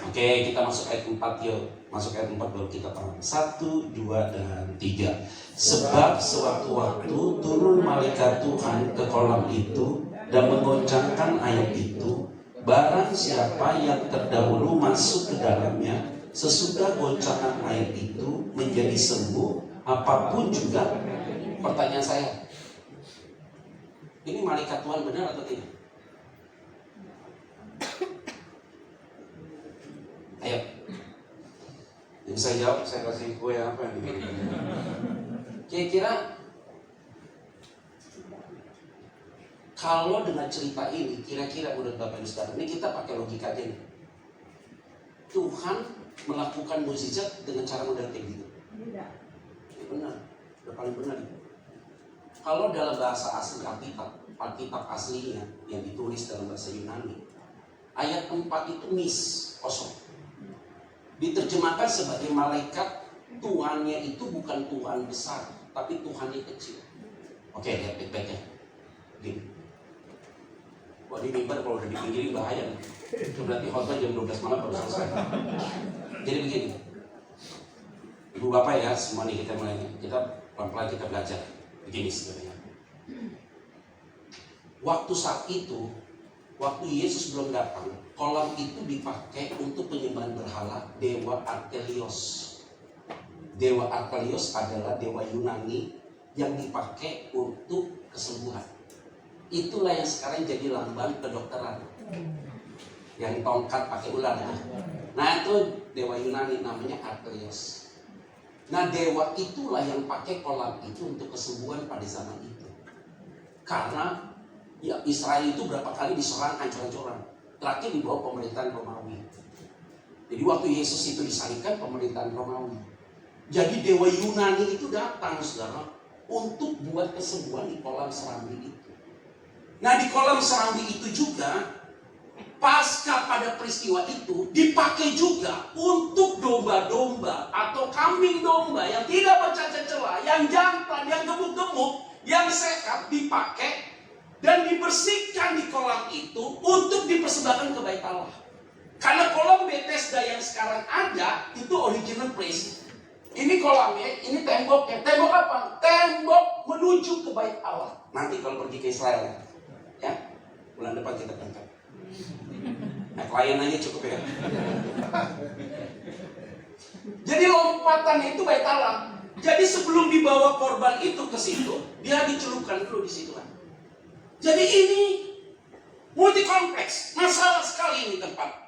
Oke, kita masuk ayat 4 yuk. Masuk ayat 4 baru kita paham. 1, 2, dan 3. Sebab sewaktu-waktu turun malaikat Tuhan ke kolam itu dan mengoncangkan air itu, barang siapa yang terdahulu masuk ke dalamnya, sesudah goncangan air itu menjadi sembuh, apapun juga. Pertanyaan saya, ini malaikat Tuhan benar atau tidak? Ayo, yang saya jawab, saya kasih kue apa nih? Kira-kira kalau dengan cerita ini, kira-kira menurut Bapak Ibu Saudara, ini kita pakai logika aja nih. Tuhan melakukan mukjizat dengan cara model kayak gitu. Tidak. Ya benar, udah paling benar. Kalau dalam bahasa asli Alkitab aslinya yang ditulis dalam bahasa Yunani, ayat 4 itu mis, kosong. Diterjemahkan sebagai malaikat, Tuhannya itu bukan Tuhan besar, tapi Tuhannya kecil. Oke, lihat baik-baik ya. Gini. Wah, di mimbar kalau udah dipinggirin bahaya nih. Itu berarti khotbah jam 12 malam baru selesai. Jadi begini, Ibu Bapak ya, semua nih kita mulai, kita pelan-pelan kita belajar. Begini sebenarnya. Waktu saat itu, waktu Yesus belum datang, kolam itu dipakai untuk penyembahan berhala dewa Artelios. Dewa Artelios adalah dewa Yunani yang dipakai untuk kesembuhan. Itulah yang sekarang jadi lambang kedokteran. Yang tongkat pakai ular. Nah itu dewa Yunani namanya Artelios. Nah dewa itulah yang pakai kolam itu untuk kesembuhan pada zaman itu. Karena ya Israel itu berapa kali diserang hancur-hancuran. Terakhir di bawah pemerintahan Romawi. Jadi waktu Yesus itu disalibkan pemerintahan Romawi. Jadi dewa Yunani itu datang saudara untuk buat kesembuhan di kolam serambi itu. Nah di kolam serambi itu juga pasca pada peristiwa itu dipakai juga untuk domba-domba atau kambing domba yang tidak bercacat celah, yang jantan, yang gemuk-gemuk, yang sehat dipakai dan dibersihkan di kolam itu untuk dipersembahkan ke Bait Allah. Karena kolam Bethesda yang sekarang ada itu original place. Ini kolamnya, ini temboknya. Tembok apa? Tembok menuju ke Bait Allah. Nanti kalau pergi ke Israel, ya, bulan depan kita berangkat. Nah, klien aja cukup ya. Jadi lompatan itu Bait Allah. Jadi sebelum dibawa korban itu ke situ, dia dicelupkan dulu di situ kan. Jadi ini multi kompleks, masalah sekali ini tempat.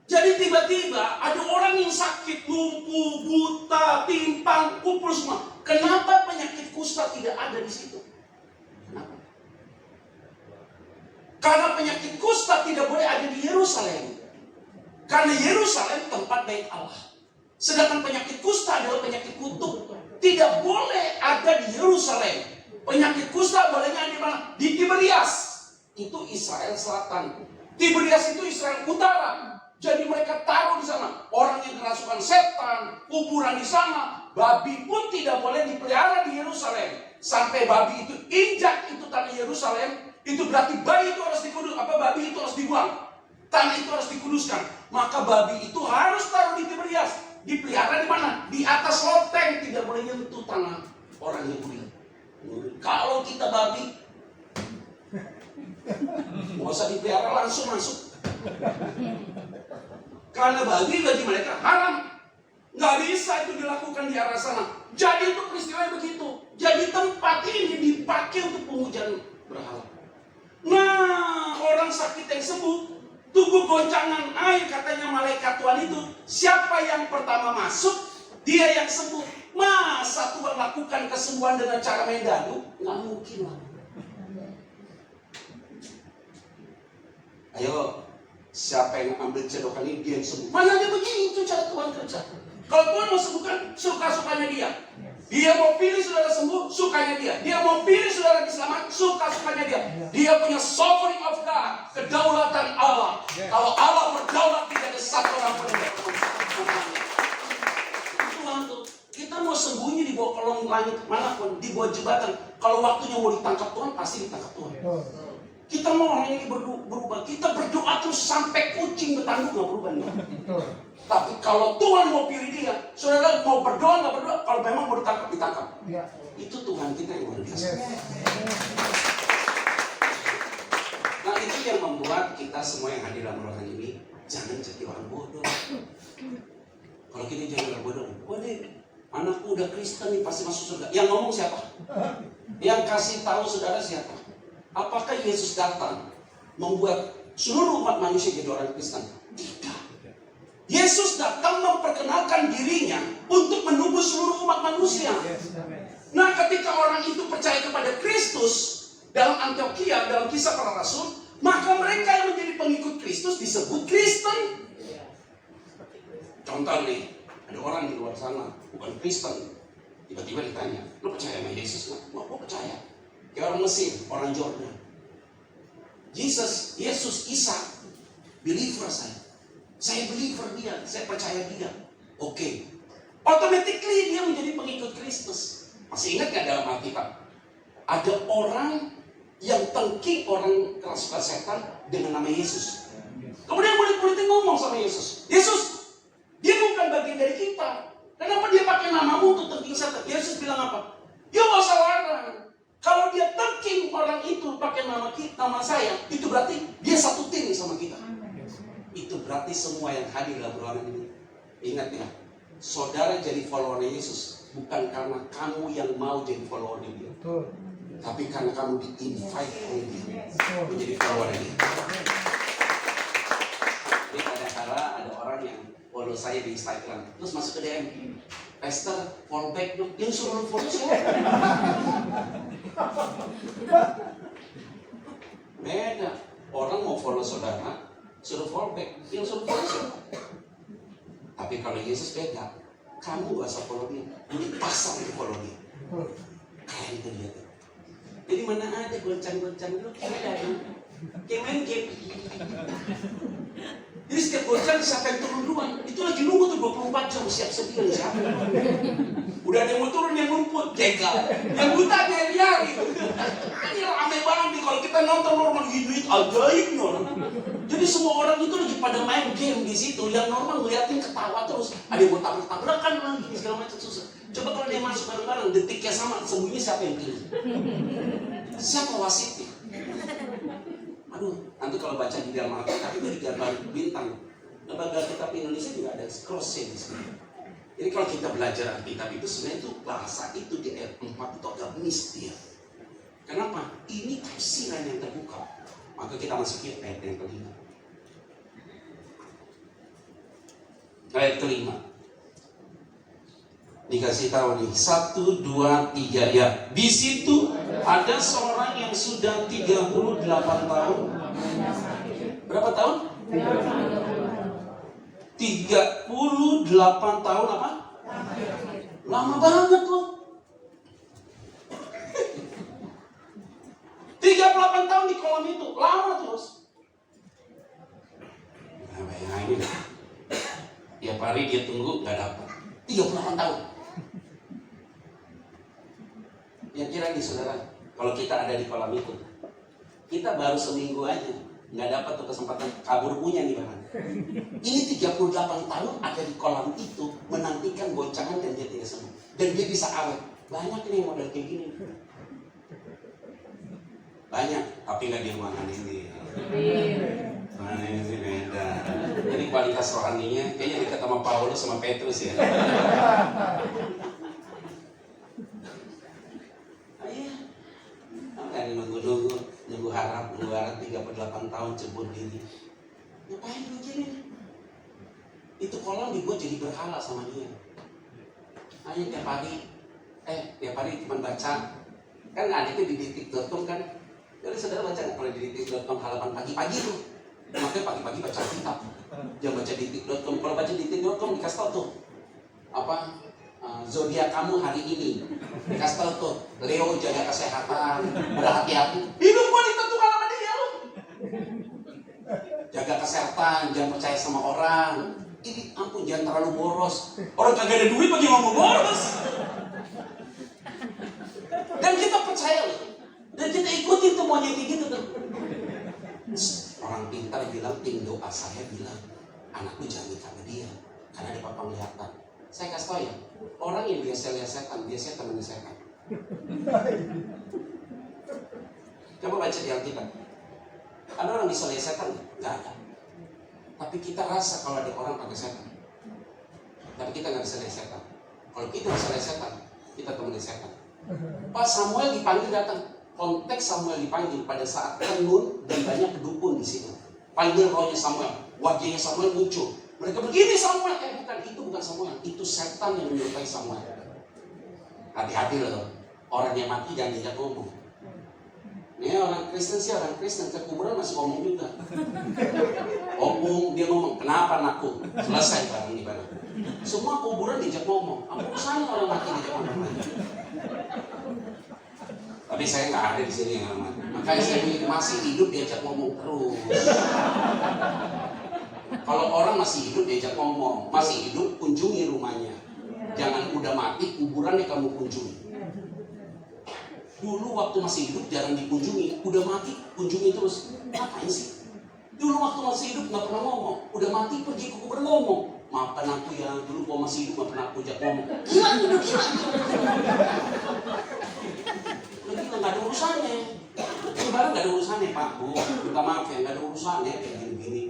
Jadi tiba-tiba ada orang yang sakit, lumpuh, buta, timpang, kupul semua. Kenapa penyakit kusta tidak ada di situ? Kenapa? Karena penyakit kusta tidak boleh ada di Yerusalem. Karena Yerusalem tempat Bait Allah. Sedangkan penyakit kusta adalah penyakit kutuk. Tidak boleh ada di Yerusalem. Penyakit kusta bolehnya di mana? Di Tiberias. Itu Israel Selatan. Tiberias itu Israel Utara. Jadi mereka taruh di sana orang yang kerasukan setan, kuburan di sana. Babi pun tidak boleh dipelihara di Yerusalem. Sampai babi itu injak itu tanah Yerusalem, itu berarti bayi itu harus dikudus, babi itu harus dibuang. Tanah itu harus dikuduskan. Maka babi itu harus taruh di Tiberias. Dipelihara di mana? Di atas loteng, tidak boleh nyentuh tanah orang Yahudi. Kalau kita babi, nggak usah dipelihara, langsung masuk. Karena babi bagi mereka haram. Nggak bisa itu dilakukan di arah sana. Jadi itu peristiwa begitu. Jadi tempat ini dipakai untuk pemujaan berhala. Nah, orang sakit yang sembuh, tubuh goncangan air, katanya malaikat Tuhan itu, siapa yang pertama masuk, dia yang sembuh. Masa Tuhan lakukan kesembuhan dengan cara main dadu? Nggak mungkin lah. Ayo, siapa yang ambil cedokan ini, dia yang sembuh. Mana dia begitu cara Tuhan kerja. Kalau Tuhan mau sembuhkan, suka-sukanya dia. Dia mau pilih saudara sembuh, sukanya dia. Dia mau pilih saudara diselamat, suka-sukanya dia. Dia punya sovereign of God, kedaulatan Allah. Kalau Allah berdaulat, tidak ada satu orang pun yang Tuhan tuh. Kita mau sembunyi di bawah kolong langit manapun, di bawah jembatan. Kalau waktunya mau ditangkap Tuhan, pasti ditangkap Tuhan. Kita mau orang ini berubah. Kita berdoa terus sampai kucing bertanduk nggak berubah. Tapi kalau Tuhan mau pilih dia, saudara mau berdoa nggak berdoa, kalau memang mau ditangkap, ditangkap. Itu Tuhan kita yang luar biasa. Nah itu yang membuat kita semua yang hadir dalam ruangan ini jangan jadi orang bodoh. Kalau kita jadi orang bodoh, waduh, anakku udah Kristen nih pasti masuk surga. Yang ngomong siapa? Yang kasih tahu saudara siapa? Apakah Yesus datang membuat seluruh umat manusia jadi orang Kristen? Tidak. Yesus datang memperkenalkan dirinya untuk menembus seluruh umat manusia. Nah, ketika orang itu percaya kepada Kristus dalam Antioquia, dalam Kisah Para Rasul, maka mereka yang menjadi pengikut Kristus disebut Kristen. Contoh nih, ada orang di luar sana bukan Kristen, tiba-tiba ditanya, "Lo percaya sama Yesus nggak?" "Wah, gue percaya." Kayak orang Mesir, orang Jordan. Yesus, Isa, believer saya. Saya believer dia, saya percaya dia. Oke. Automatically dia menjadi pengikut Kristus. Masih ingat gak dalam Alkitab? Ada orang yang tengking orang kerasukan setan dengan nama Yesus. Kemudian murid-muridnya ngomong sama Yesus. Yesus, dia bukan bagian dari kita. Kenapa dia pakai namamu untuk tengking setan? Yesus bilang apa? Ya gak usah larang. Kalau dia tengking orang itu pakai nama saya, itu berarti dia satu tim sama kita. Itu berarti semua yang hadir dalam ruangan ini. Ingat ya, saudara jadi follower Yesus bukan karena kamu yang mau jadi follower dia, tapi karena kamu di-invite oleh dia menjadi follower dia. Jadi kadang-kala ada orang yang follow saya di Instagram, terus masuk ke DM, "Pastor, follow back dong." Yang suruh follow siapa? Beda. Orang mau follow saudara, suruh follow back, yang suruh follow siapa? Tapi kalau Yesus beda, kamu gak usah follow dia, dipasang untuk follow dia. Kayak itu dia tuh. Jadi mana ada goncang-goncang dulu, kayak main game. Jadi setiap goncang siapa yang turun duluan, itu lagi nunggu tuh 24 jam siap sedia siapa. Udah ada yang mau turun, yang rumput, jegal, yang buta dia liar gitu. Ini rame banget nih kalau kita nonton normal gitu, ajaib nih orang. Jadi semua orang itu lagi pada main game di situ, yang normal ngeliatin ketawa terus, ada yang mau tabrak-tabrakan lagi segala macam susah. Coba kalau dia masuk bareng-bareng, detiknya sama, sembunyi siapa yang pilih? Siapa wasitnya? Aduh, nanti kalau baca di dalam Alkitab itu digambar bintang. Lembaga Alkitab Indonesia juga ada cross-nya di sini. Jadi kalau kita belajar Alkitab itu sebenarnya itu bahasa itu di ayat 4 itu agak miss dia. Kenapa? Ini tafsiran yang terbuka. Maka kita masukin ayat yang kelima. Ayat kelima. Dikasih tahu nih, 1, 2, 3 ya. Di situ ada seorang yang sudah 38 tahun. Berapa tahun? 38 tahun apa? Lama banget loh. 38 tahun di kolam itu, lama terus. Nah, bayangin. Tiap hari dia tunggu, gak dapat. 38 tahun. Ya kira nih saudara, kalau kita ada di kolam itu, kita baru seminggu aja, nggak dapat tuh kesempatan kabur punya nih bahkan. Ini 38 tahun ada di kolam itu, menantikan goncangan dan dia tidak sembuh. Dan dia bisa awet. Banyak nih model kayak gini. Banyak, tapi nggak di ruangan ini. Mana ini beda. Jadi kualitas rohaninya kayaknya dekat sama Paulus sama Petrus ya. Ayah, makanya nunggu harap 38 tahun cebur diri. Ngapain begini? Itu kolam dibuat jadi berhala sama dia. Ayah tiap hari cuma baca. Kan ada itu di detik.com kan. Jadi saudara baca nggak kalau di detik.com halaman pagi-pagi tuh. Makanya pagi-pagi baca kitab. Jangan baca detik.com. Kalau baca detik.com dikasih tau tuh apa zodiak kamu hari ini. Dikasih tau tuh Leo jaga kesehatan, berhati-hati. Hidup gua ditentukan sama dia loh. Jaga kesehatan, jangan percaya sama orang. Ini ampun jangan terlalu boros. Orang kagak ada duit bagi ngomong boros. Dan kita percaya loh. Dan kita ikutin tuh maunya kayak gitu tuh. Orang pintar bilang, tim doa saya bilang, anakku jangan nikah sama dia, karena ada papa kelihatan. Saya kasih tau ya, orang yang biasa lihat setan, biasanya temannya setan. Coba baca di Alkitab. Ada orang bisa lihat setan? Nggak ada. Tapi kita rasa kalau ada orang pakai setan. Tapi kita nggak bisa lihat setan. Kalau kita bisa lihat setan, kita temannya setan. Pas Samuel dipanggil datang. Konteks Samuel dipanggil pada saat tenun dan banyak dukun di situ. Panggil rohnya Samuel, wajahnya Samuel muncul. Mereka begini Samuel, bukan itu bukan Samuel, itu setan yang menyerupai Samuel. Hati-hati loh, orang yang mati jangan diajak ngomong. Ini orang Kristen sih orang Kristen ke kuburan masih ngomong juga. Opung dia ngomong, kenapa anakku? Selesai barang ibadah. Semua kuburan diajak ngomong. Apa urusannya orang mati diajak ngomong? Tapi saya nggak ada di sini ya, makanya saya masih hidup diajak ngomong terus. Kalau orang masih hidup diajak ngomong, masih hidup kunjungi rumahnya. Jangan udah mati kuburannya kamu kunjungi. Dulu waktu masih hidup jarang dikunjungi, udah mati kunjungi terus. Ngapain sih? Dulu waktu masih hidup nggak pernah ngomong, udah mati pergi ke kuburan ngomong. Maafkan aku ya, dulu gua masih hidup nggak pernah aku ajak ngomong. Gila, udah gila. Kita nggak ada urusannya. Sebenarnya nggak ada urusannya Pak Bu. Minta maaf ya, nggak ada urusannya kayak gini-gini.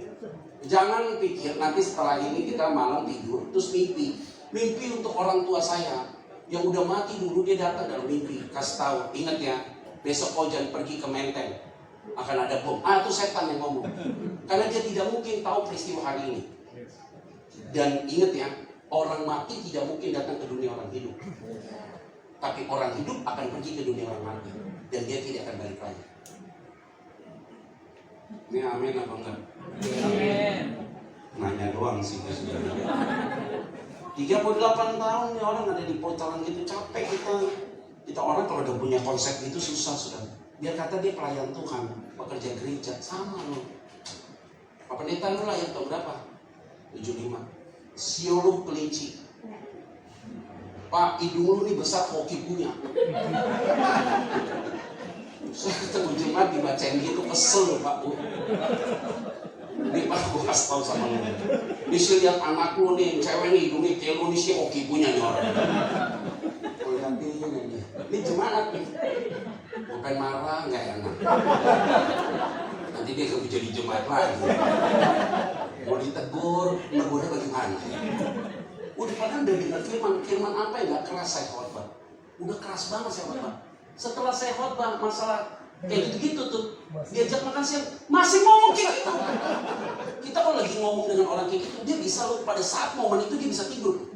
Jangan pikir nanti setelah ini kita malam tidur terus mimpi untuk orang tua saya yang udah mati dulu dia datang dalam mimpi. Kasih tahu, ingat ya, besok kau jangan pergi ke Menteng, akan ada bom. Itu setan yang ngomong. Karena dia tidak mungkin tahu peristiwa hari ini. Dan ingat ya, orang mati tidak mungkin datang ke dunia orang hidup. Tapi orang hidup akan pergi ke dunia orang mati dan dia tidak akan balik lagi. Ini amin apa enggak? Amin. Nanya doang sih sebenarnya. 38 tahun nih orang ada di portalan gitu, capek kita orang kalau udah punya konsep itu susah sudah. Biar kata dia pelayan Tuhan, pekerja gereja sama loh. Pak Pendeta lu lah yang tahu berapa? 75. Sioluh kelinci. Pak, hidung lu nih besar hoki punya. Saya ketemu Jumat dibacain gitu, kesel Pak Bu. Ini Pak, gue kasih tau sama lu. Ini sih lihat anak lu nih, cewek nih, hidungnya kayak lu nih sih hoki punya nih orang. Gue liatin ini Jumat nih. Bukan marah, nggak enak. Nanti dia keburu jadi Jumat lagi. Mau ditegur, negurnya bagaimana? Udah padahal udah dengar firman apa yang gak keras saya khotbah. Udah keras banget saya khotbah. Setelah saya khotbah masalah kayak gitu-gitu tuh, diajak makan siang masih ngomong kayak gitu. Kita kalau lagi ngomong dengan orang kayak gitu, dia bisa loh pada saat momen itu dia bisa tidur.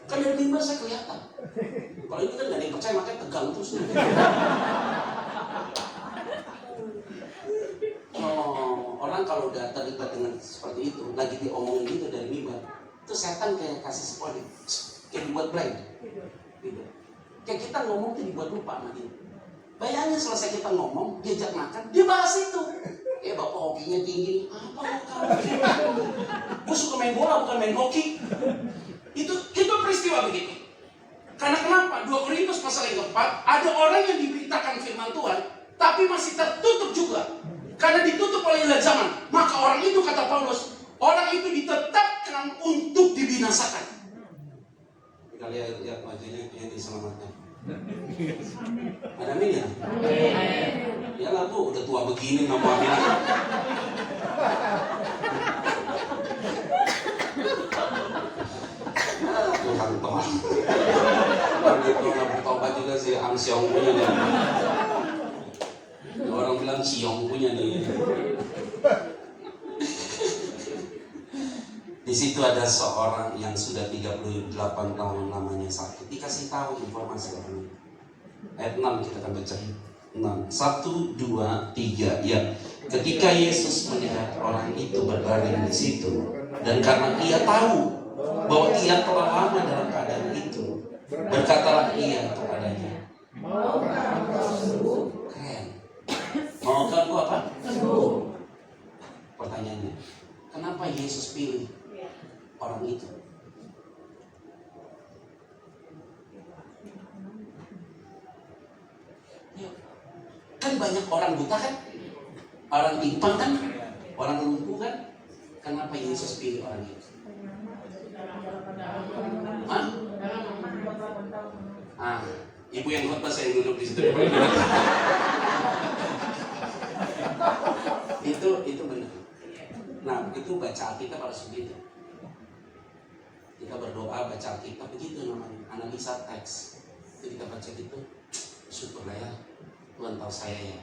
Kan dari mimbar saya kelihatan. Kalau ini kan gak ada yang percaya, makanya tegang terus. Orang kalau udah terlibat dengan seperti itu, lagi diomongin gitu dari mimbar, itu setan kayak kasih spotting, kayak dibuat blind gitu. Kayak kita ngomong tuh dibuat lupa sama dia. Bayangin selesai kita ngomong, diajak makan, dia bahas itu. Bapak hokinya tinggi, apa kamu? Gue suka main bola bukan main hoki. Itu peristiwa begitu. Karena kenapa? 2 Korintus pasal yang keempat, ada orang yang diberitakan firman Tuhan, tapi masih tertutup juga. Karena ditutup oleh ilah zaman. Maka orang itu, kata Paulus, orang itu ditetapkan untuk dibinasakan. Kita lihat wajahnya yang diselamatkan. Ada amin ya? Ya lah Bu, udah tua begini nggak mau amin. Begitu nggak bertobat juga si Ang Siong punya nih. Orang bilang Siong punya nih. Di situ ada seorang yang sudah 38 tahun namanya sakit. Dikasih tahu informasi orang ini. Ayat 6 kita akan baca. 6. 1, 2, 3. Ya. Ketika Yesus melihat orang itu berbaring di situ, dan karena ia tahu bahwa ia telah lama dalam keadaan itu, berkatalah ia kepadanya, keren. Maukah engkau apa? Pertanyaannya, kenapa Yesus pilih orang itu? Ya, kan banyak orang buta kan? Orang timpang kan? Orang lumpuh kan? Kenapa Yesus pilih orang itu? Hah? Ibu yang khotbah saya duduk di situ. Itu benar. Nah, itu baca Alkitab harus begitu. Kita berdoa baca Alkitab begitu namanya, analisa teks. Jadi kita baca gitu, syukurlah ya, Tuhan tahu saya ya.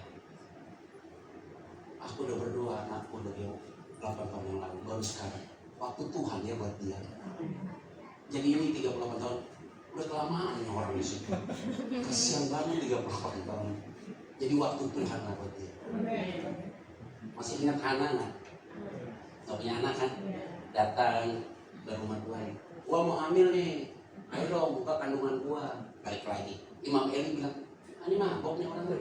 Aku udah berdoa, anakku dari 8 tahun yang lalu, baru sekarang. Waktu Tuhan ya buat dia. Jadi ini 38 tahun, udah kelamaan nih orang di situ. Kasihan banget 38 tahun. Jadi waktu Tuhan lah buat dia. Masih ingat Hana nggak? Gak punya anak kan? Datang ke rumah Tuhan. Gua mau hamil nih. Ayo dong buka kandungan gua. Balik lagi. Imam Eli bilang, ini mabok nih orang.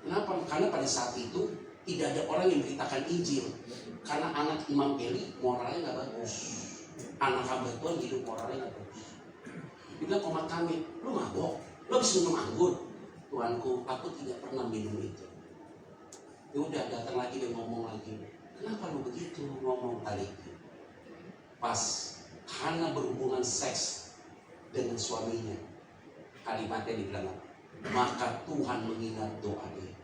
Kenapa? Karena pada saat itu tidak ada orang yang beritakan Injil. Karena anak Imam Eli moralnya nggak bagus. Anak hamba Tuhan hidup moralnya nggak bagus. Dia bilang komat kami, lu mabok, lu habis minum anggur. Tuanku, aku tidak pernah minum itu. Ya udah datang lagi dan ngomong lagi. Kenapa lu begitu ngomong kali itu? Pas Hana berhubungan seks dengan suaminya, kalimatnya dibilang apa? Maka Tuhan mengingat doa dia.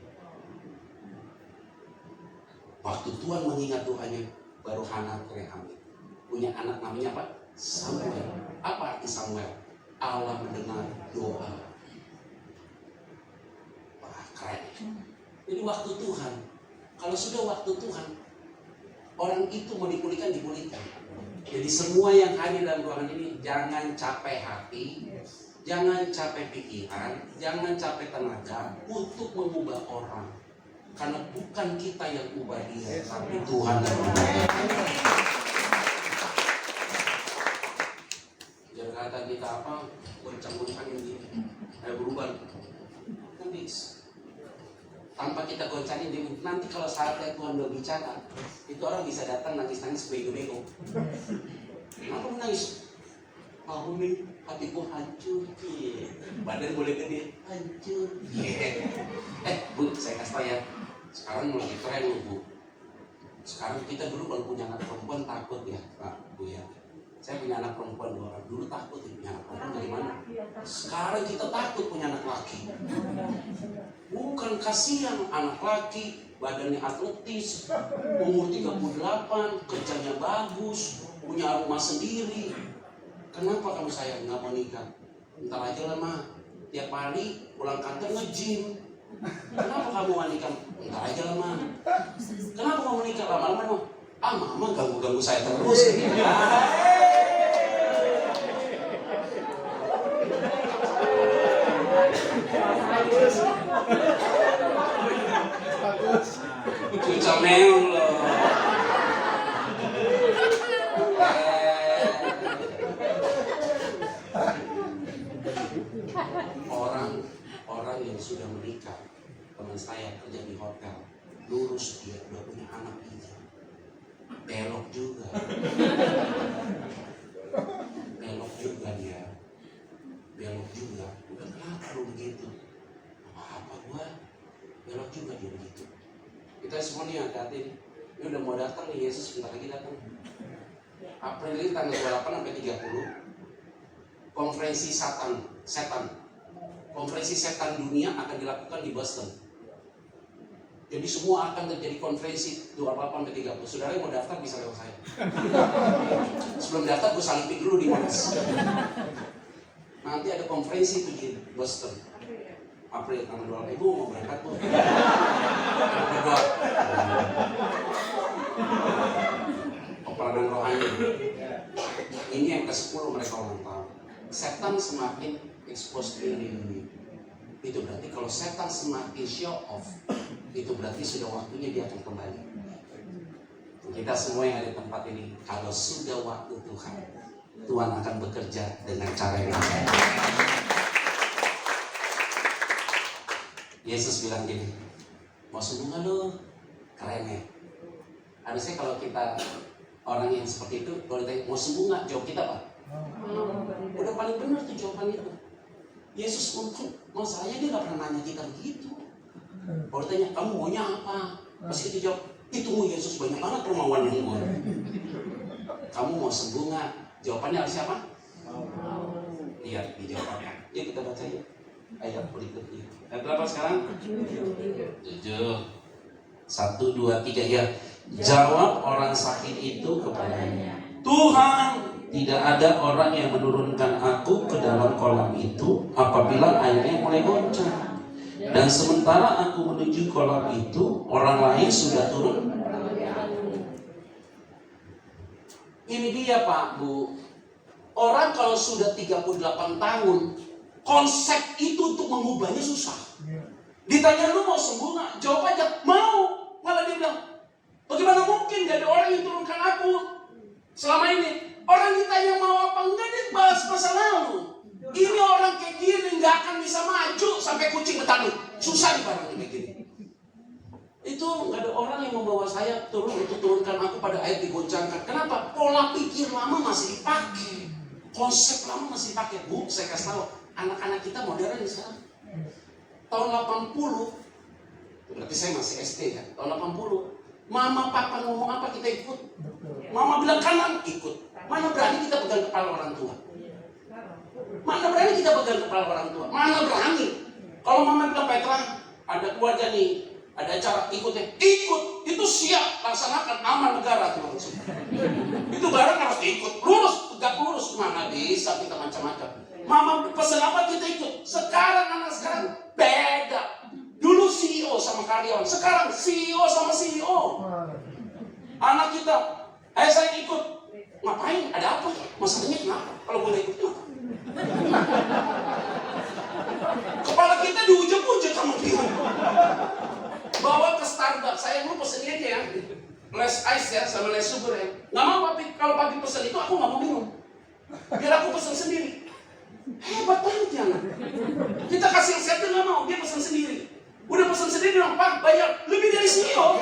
Waktu Tuhan mengingat doanya, baru Hana hamil. Punya anak namanya apa? Samuel. Apa arti Samuel? Allah mendengar doa. Wah, keren. Jadi waktu Tuhan, kalau sudah waktu Tuhan, orang itu mau dipulihkan, dipulihkan. Jadi semua yang hadir dalam ruangan ini, jangan capek hati, jangan capek pikiran, jangan capek tenaga untuk mengubah orang. Karena bukan kita yang ubah dia, tapi Tuhan yang ubah dia. Jangan kata kita apa, goncang-goncang ini, ayo berubah. Nanti tanpa kita goncangin dia, nanti kalau saatnya Tuhan berbicara, itu orang bisa datang nangis-nangis bego-bego. Kenapa menangis? Mau nih, hatiku hancur. Badan boleh gede, hancur. Bu, saya kasih tau ya, sekarang lagi tren loh Bu. Sekarang kita dulu kalau punya anak perempuan takut ya Pak, Bu ya. Saya punya anak perempuan 2 orang, dulu takut ya, punya anak perempuan dari mana? Sekarang kita takut punya anak laki. Bukan kasihan anak laki, badannya atletis, umur 38, kerjanya bagus, punya rumah sendiri. Kenapa kamu sayang nggak mau nikah? Ntar aja lah mah, tiap hari pulang kantor nge-gym. Kenapa kamu mau nikah? Ntar aja lah mah. Kenapa kamu nikah lama-lama mah? Mama ganggu-ganggu saya terus. Cuca meong loh. Orang yang sudah menikah, teman saya kerja di hotel, lurus dia udah punya anak hijau, belok juga dia, belok juga. Udah kenapa lu begitu? Apa gua belok juga dia begitu. Kita semua nih hati-hati, ini udah mau datang nih, Yesus bentar lagi datang. April ini tanggal 28 sampai 30, konferensi setan dunia akan dilakukan di Boston. Jadi semua akan terjadi konferensi 28-30. Saudara yang mau daftar bisa lewat saya. Sebelum daftar gue salipin dulu di Monas. Nanti ada konferensi itu di Boston. April tanggal 2. Ibu mau berangkat Bu? Berdoa. Peperangan rohani. Ini yang ke-10 mereka ulang tahun. Setan semakin expose diri. Itu berarti kalau setan semakin show off, itu berarti sudah waktunya dia akan kembali. Kita semua yang ada di tempat ini, kalau sudah waktu Tuhan, Tuhan akan bekerja dengan cara yang lain. Yesus bilang gini, mau sembuh nggak lo? Keren ya. Harusnya kalau kita orang yang seperti itu, kalau ditanya mau sembuh nggak, jawab kita apa? Udah paling benar tuh jawaban itu. Yesus untuk masalahnya dia nggak pernah nanya kita begitu. Kalau ditanya kamu maunya apa, pasti kita jawab itu mau Yesus banyak banget permauan yang mau. Kamu mau sembuh nggak? Jawabannya harus apa? Lihat di jawabannya. Yuk kita baca yuk ayat berikutnya. Ayat berapa sekarang? 7. 1, 2, 3 ya. Jawab orang sakit itu kepadanya, Tuhan, tidak ada orang yang menurunkan aku ke dalam kolam itu apabila airnya mulai goncang. Dan sementara aku menuju kolam itu, orang lain sudah turun. Ini dia Pak, Bu. Orang kalau sudah 38 tahun, konsep itu untuk mengubahnya susah. Ditanya lu mau sembuh nggak? Jawab aja, mau. Malah dia bilang, bagaimana mungkin gak ada orang yang turunkan aku selama ini? Orang ditanya mau apa enggak, dia bahas masa lalu. Ini orang kayak gini nggak akan bisa maju sampai kucing bertanduk. Susah di barang kayak gini. Itu nggak ada orang yang membawa saya turun untuk turunkan aku pada air digoncangkan. Kenapa? Pola pikir lama masih dipakai, konsep lama masih dipakai. Bu, saya kasih tahu, anak-anak kita modern sekarang. Tahun 80, berarti saya masih SD kan. Tahun 80, mama papa ngomong apa kita ikut. Mama bilang kanan, ikut. Mana berani kita pegang kepala orang tua? Mana berani kita pegang kepala orang tua? Mana berani? Kalau mama bilang Petra, ada keluarga nih, ada acara, ikutnya. Ikut, itu siap, laksanakan, aman negara. Itu barang harus diikut, lurus, tegak lurus. Mana bisa kita macam-macam. Mama pesan apa kita ikut. Sekarang anak sekarang beda. Dulu CEO sama karyawan, sekarang CEO sama CEO. Anak kita, saya ikut. Ngapain? Ada apa? Masalahnya kenapa? Kalau boleh ikut kenapa? Kepala kita diujek-ujek sama dia. Bawa ke Starbucks, saya mau pesen aja ya, less ice ya, sama less sugar ya. Nggak mau papi, kalau papi pesen itu aku nggak mau minum. Biar aku pesen sendiri. Hebat banget ya anak. Kita kasih resepnya nggak mau, dia pesen sendiri. Udah pesen sendiri dong, Pak, bayar lebih dari CEO.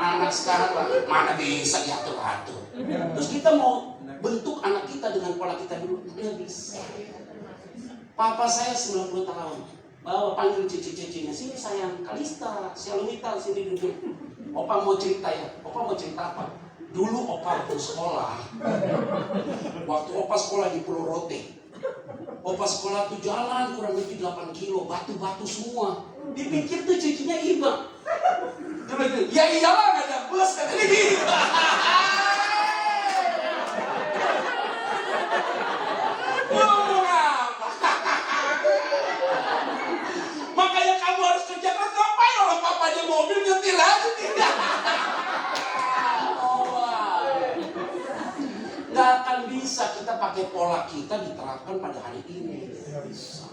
Anak sekarang lah, mana bisa diatur-atur. Terus kita mau bentuk anak kita dengan pola kita dulu, nggak bisa. Papa saya 90 tahun, bawa panggil cici-cicinya, sini sayang, Kalista, Sialumita, sini duduk. Opa mau cerita ya, Opa mau cerita apa? Dulu Opa waktu sekolah, waktu Opa sekolah di Pulau Rote, Opa sekolah tuh jalan kurang lebih 8 kilo, batu-batu semua. Dipikir tuh cicinya iba. Ya iyalah gak ada bus kata dia. Ngomong apa? Makanya kamu harus kerja keras. Ngapain orang papa aja mobil nyetir aja tidak? Gak akan bisa kita pakai pola kita diterapkan pada hari ini. Gak bisa.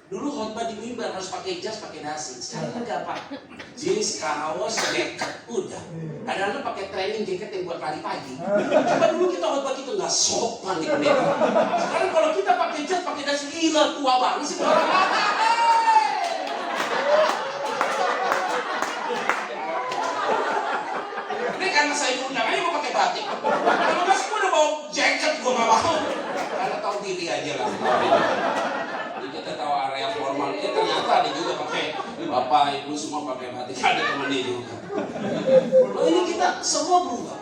Dulu khotbah di mimbar harus pakai jas, pakai dasi. Sekarang enggak Pak. Jeans, kaos, jaket, udah. Kadang-kadang pakai training jaket yang buat lari pagi. Coba dulu kita khotbah gitu nggak sopan nih pendeta. Sekarang kalau kita pakai jas, pakai dasi, gila tua banget sih orang. Ini karena saya diundang aja gue pakai batik. Kalau nggak sih gue udah bawa jaket, gue nggak mau. Karena tahu diri aja lah. Kita tahu area formal, ternyata ada juga pakai bapak ibu semua pakai batik, ada temannya juga. Loh ini kita semua berubah.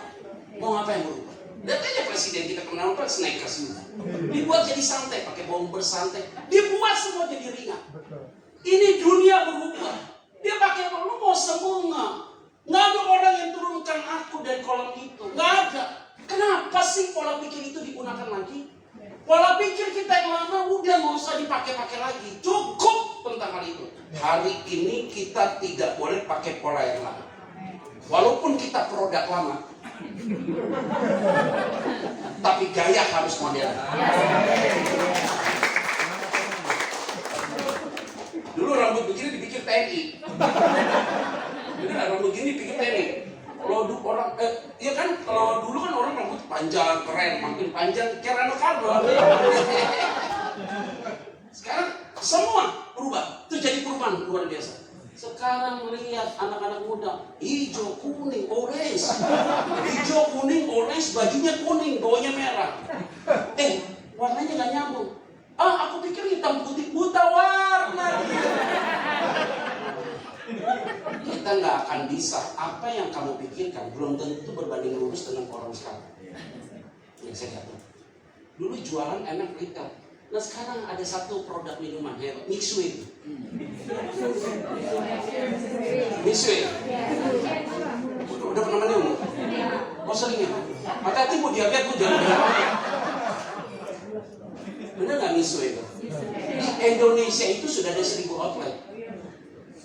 Mau ngapain berubah? Lihat aja presiden kita kenal apa sneakers juga. Dibuat jadi santai, pakai bomber santai. Dibuat semua jadi ringan. Ini dunia berubah. ini kita tidak boleh pakai pola yang lama. Walaupun kita produk lama, tapi gaya harus modern. Dulu rambut begini dipikir TNI. Bener, rambut begini dipikir TNI. Kalau orang, ya kan, kalau dulu kan orang rambut panjang, keren, makin panjang, kayak Rano Karno. Sekarang semua berubah, itu jadi perubahan luar biasa. Sekarang lihat anak-anak muda, hijau, kuning, orange. Hijau, kuning, orange, bajunya kuning, bawahnya merah. Warnanya gak nyambung. Aku pikir hitam putih, buta warna. Kita nggak akan bisa. Apa yang kamu pikirkan belum tentu berbanding lurus dengan orang sekarang. Yang saya katakan. Dulu jualan enak retail. Nah sekarang ada satu produk minuman, Mixway. Mixway. Udah pernah minum? Oh sering ya? Hati-hati mau diabetes, gue jangan bilang. Bener nggak Mixway itu? Di Indonesia itu sudah ada 1000 outlet.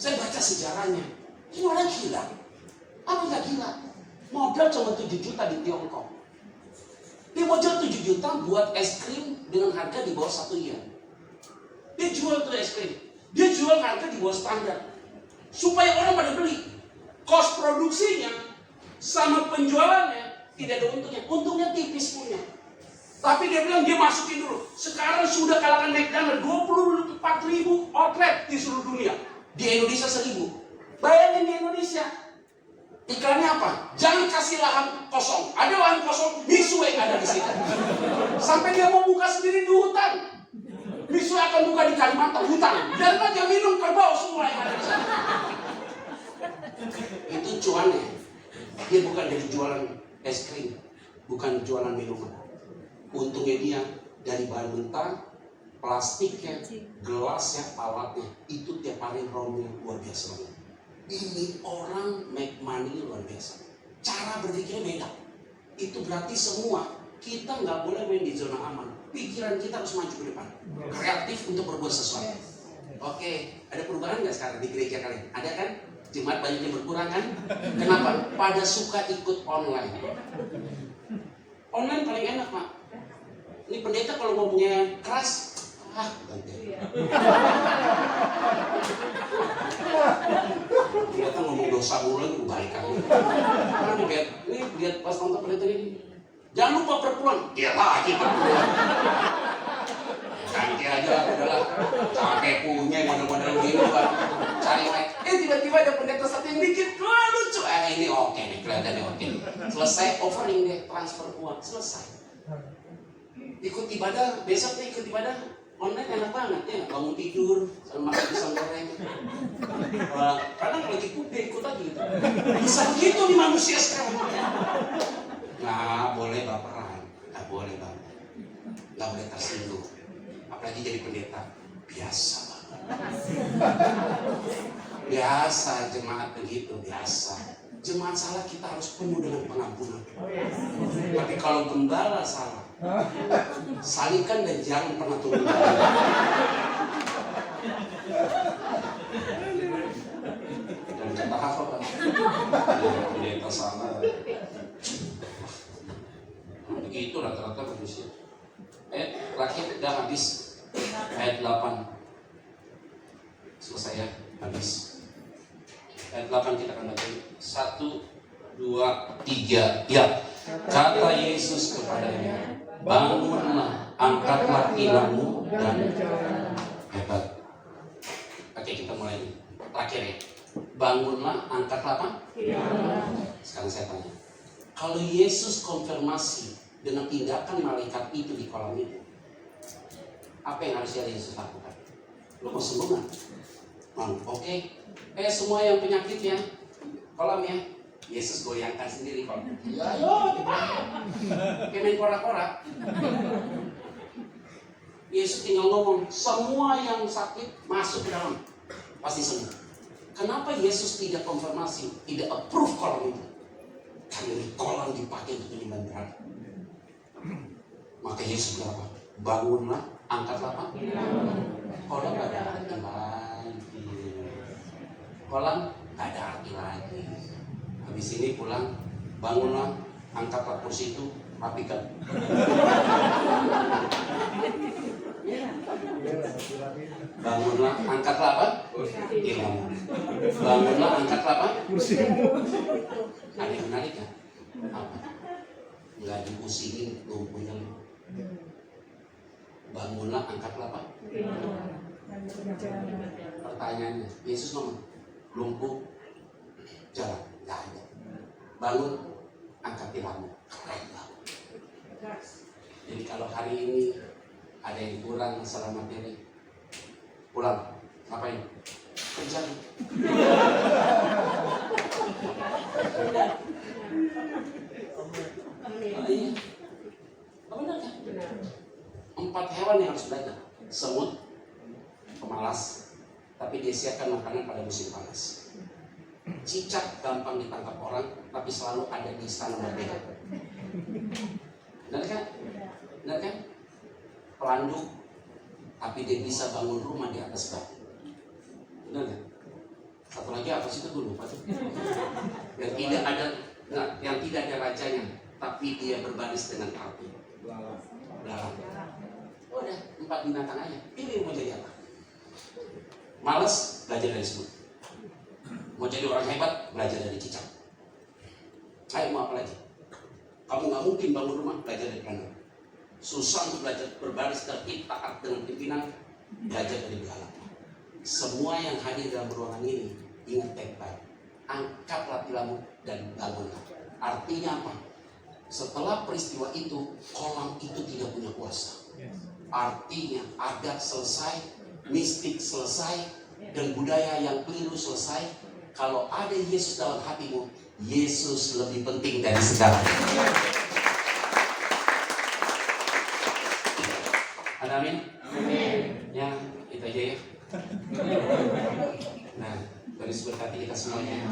Saya baca sejarahnya. Ini orang gila. Apa nggak gila? Modal cuma 7 juta di Tiongkok. Dia modal 7 juta buat es krim dengan harga di bawah 1 yen. Dia jual tuh es krim. Dia jual harga di bawah standar. Supaya orang pada beli. Kos produksinya sama penjualannya tidak ada untungnya. Untungnya tipis punya. Tapi dia bilang dia masukin dulu. Sekarang sudah kalahkan McDonald 24.000 outlet di seluruh dunia. Di Indonesia 1.000. Bayangin di Indonesia. Iklannya apa? Jangan kasih lahan kosong. Ada lahan kosong, Mixway ada di situ. Sampai dia mau buka sendiri di hutan. Mixway akan buka di Kalimantan, hutan. Dan dia minum kerbau semua yang ada di sana. Itu cuannya. Dia bukan dari jualan es krim, bukan jualan minuman. Untungnya dia dari bahan mentah, plastiknya, gelasnya, alatnya, itu tiap hari romnya luar biasa banget. Ini orang make money luar biasa. Cara berpikirnya beda. Itu berarti semua kita nggak boleh main di zona aman. Pikiran kita harus maju ke depan, kreatif untuk berbuat sesuatu. Oke, ada perubahan nggak sekarang di gereja kalian? Ada kan? Jemaat banyaknya berkurang kan? Kenapa? Pada suka ikut online. Online paling enak, Pak. Ini pendeta kalau ngomongnya keras, pendeta ngomong dosa mulu lagi, balik lagi. Ini lihat pas nonton pendeta ini. Jangan lupa perpuluhan, dia lagi perpuluhan. Ganti aja, udahlah. Capek punya model-model gini, Pak. Cari like. Tiba-tiba ada pendeta satu yang bikin, lucu. Ini oke nih, kelihatannya oke. Selesai offering deh, transfer uang, selesai. Ikut ibadah, besok ikut ibadah online enak banget ya, bangun tidur sambil makan pisang goreng. Kadang lagi kude ikut aja gitu. Bisa begitu di manusia sekarang. Nggak boleh baperan, nggak boleh banget, nggak boleh tersinggung. Apalagi jadi pendeta, biasa banget. Biasa jemaat begitu, biasa. Jemaat salah kita harus penuh dengan pengampunan. Tapi kalau gembala salah, salihkan dan jangan pernah turun. Dan kata hafal kan, pendeta salah. Begitu rata-rata manusia. Terakhir udah habis ayat 8. Selesai ya, habis. Ayat 8 kita akan baca. 1, 2, 3. Ya. Kata Yesus kepadanya, bangunlah, angkatlah tindamu dan hebat. Oke, kita mulai. Terakhir ya. Bangunlah, angkatlah apa? Sekarang saya tanya. Kalau Yesus konfirmasi dengan tindakan malaikat itu di kolam itu, apa yang harus Yesus lakukan? Lo mau sembuh nggak? Oke. Semua yang penyakit ya, kolam ya. Yesus goyangkan sendiri kolam. Ayo, kayak main kora-kora. Yesus tinggal ngomong, semua yang sakit masuk ke dalam, pasti sembuh. Kenapa Yesus tidak konfirmasi, tidak approve kolam itu? Karena ini kolam dipakai untuk penyembahan berhala. Maka Yesus bilang apa? Bangunlah, angkatlah apa? Kolam gak ada lagi. kolam nggak ada arti lagi. Habis ini pulang, bangunlah, angkatlah kursi itu, rapikan. Bangunlah, angkatlah apa? Ilmu. Bangunlah, angkatlah apa? Ada yang menarik kan? Apa? Nggak dipusingin lumpuhnya lu. Bangunlah, angkatlah apa? Pertanyaannya, Yesus ngomong, lumpuh jalan, nggak ada. Bangun, angkat ilmu. Keren banget. Jadi kalau hari ini ada yang kurang masalah materi, pulang, ngapain? Kerja. Iya. Benar kan? 4 hewan yang harus belajar. Semut, pemalas, tapi dia siapkan makanan pada musim panas. Cicak gampang ditangkap orang, tapi selalu ada di istana merdeka. Benar kan? Benar kan? Pelanduk, tapi dia bisa bangun rumah di atas batu. Benar kan? Satu lagi apa sih itu dulu, Pak? Yang tidak ada, nah, yang tidak ada rajanya, tapi dia berbaris dengan api. Belalang. Udah 4 binatang aja. Pilih mau jadi apa? Males, belajar dari semut. Mau jadi orang hebat, belajar dari cicak. Ayo mau apa lagi? Kamu nggak mungkin bangun rumah, belajar dari pelanduk. Susah untuk belajar berbaris tertib taat dengan pimpinan, belajar dari belalang. Semua yang hadir dalam ruangan ini, ingat baik-baik. Angkatlah tilammu dan bangunlah. Artinya apa? Setelah peristiwa itu, kolam itu tidak punya kuasa. Artinya adat selesai, mistik selesai, dan budaya yang keliru selesai. Kalau ada Yesus dalam hatimu, Yesus lebih penting dari segalanya. Ada amin? Ya, itu aja ya. Nah, Tuhan berkati kita semuanya.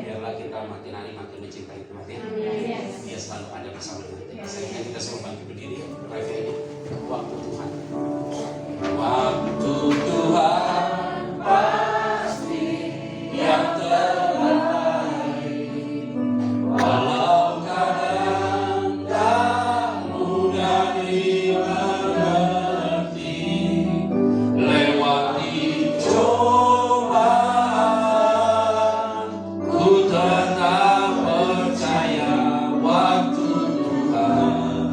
Biarlah kita makin hari makin mencintai Tuhan ya. Dia selalu ada bersama kita. Sehingga kita semua bangkit berdiri. Refnya waktu Tuhan. Waktu Tuhan pasti yang terbaik. Walau kadang tak mudah dimengerti, lewati cobaan, ku tetap percaya waktu Tuhan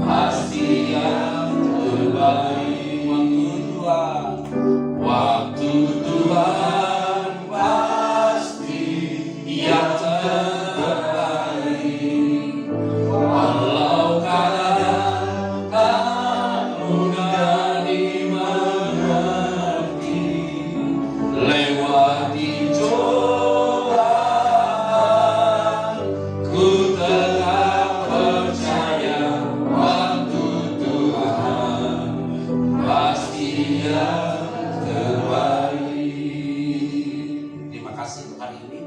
pasti yang terbaik. Waktu Tuhan pasti yang terbaik. Walau kadang tak mudah dimengerti, lewati cobaan, ku tetap percaya waktu Tuhan pasti yang terbaik. Terima kasih untuk hari ini.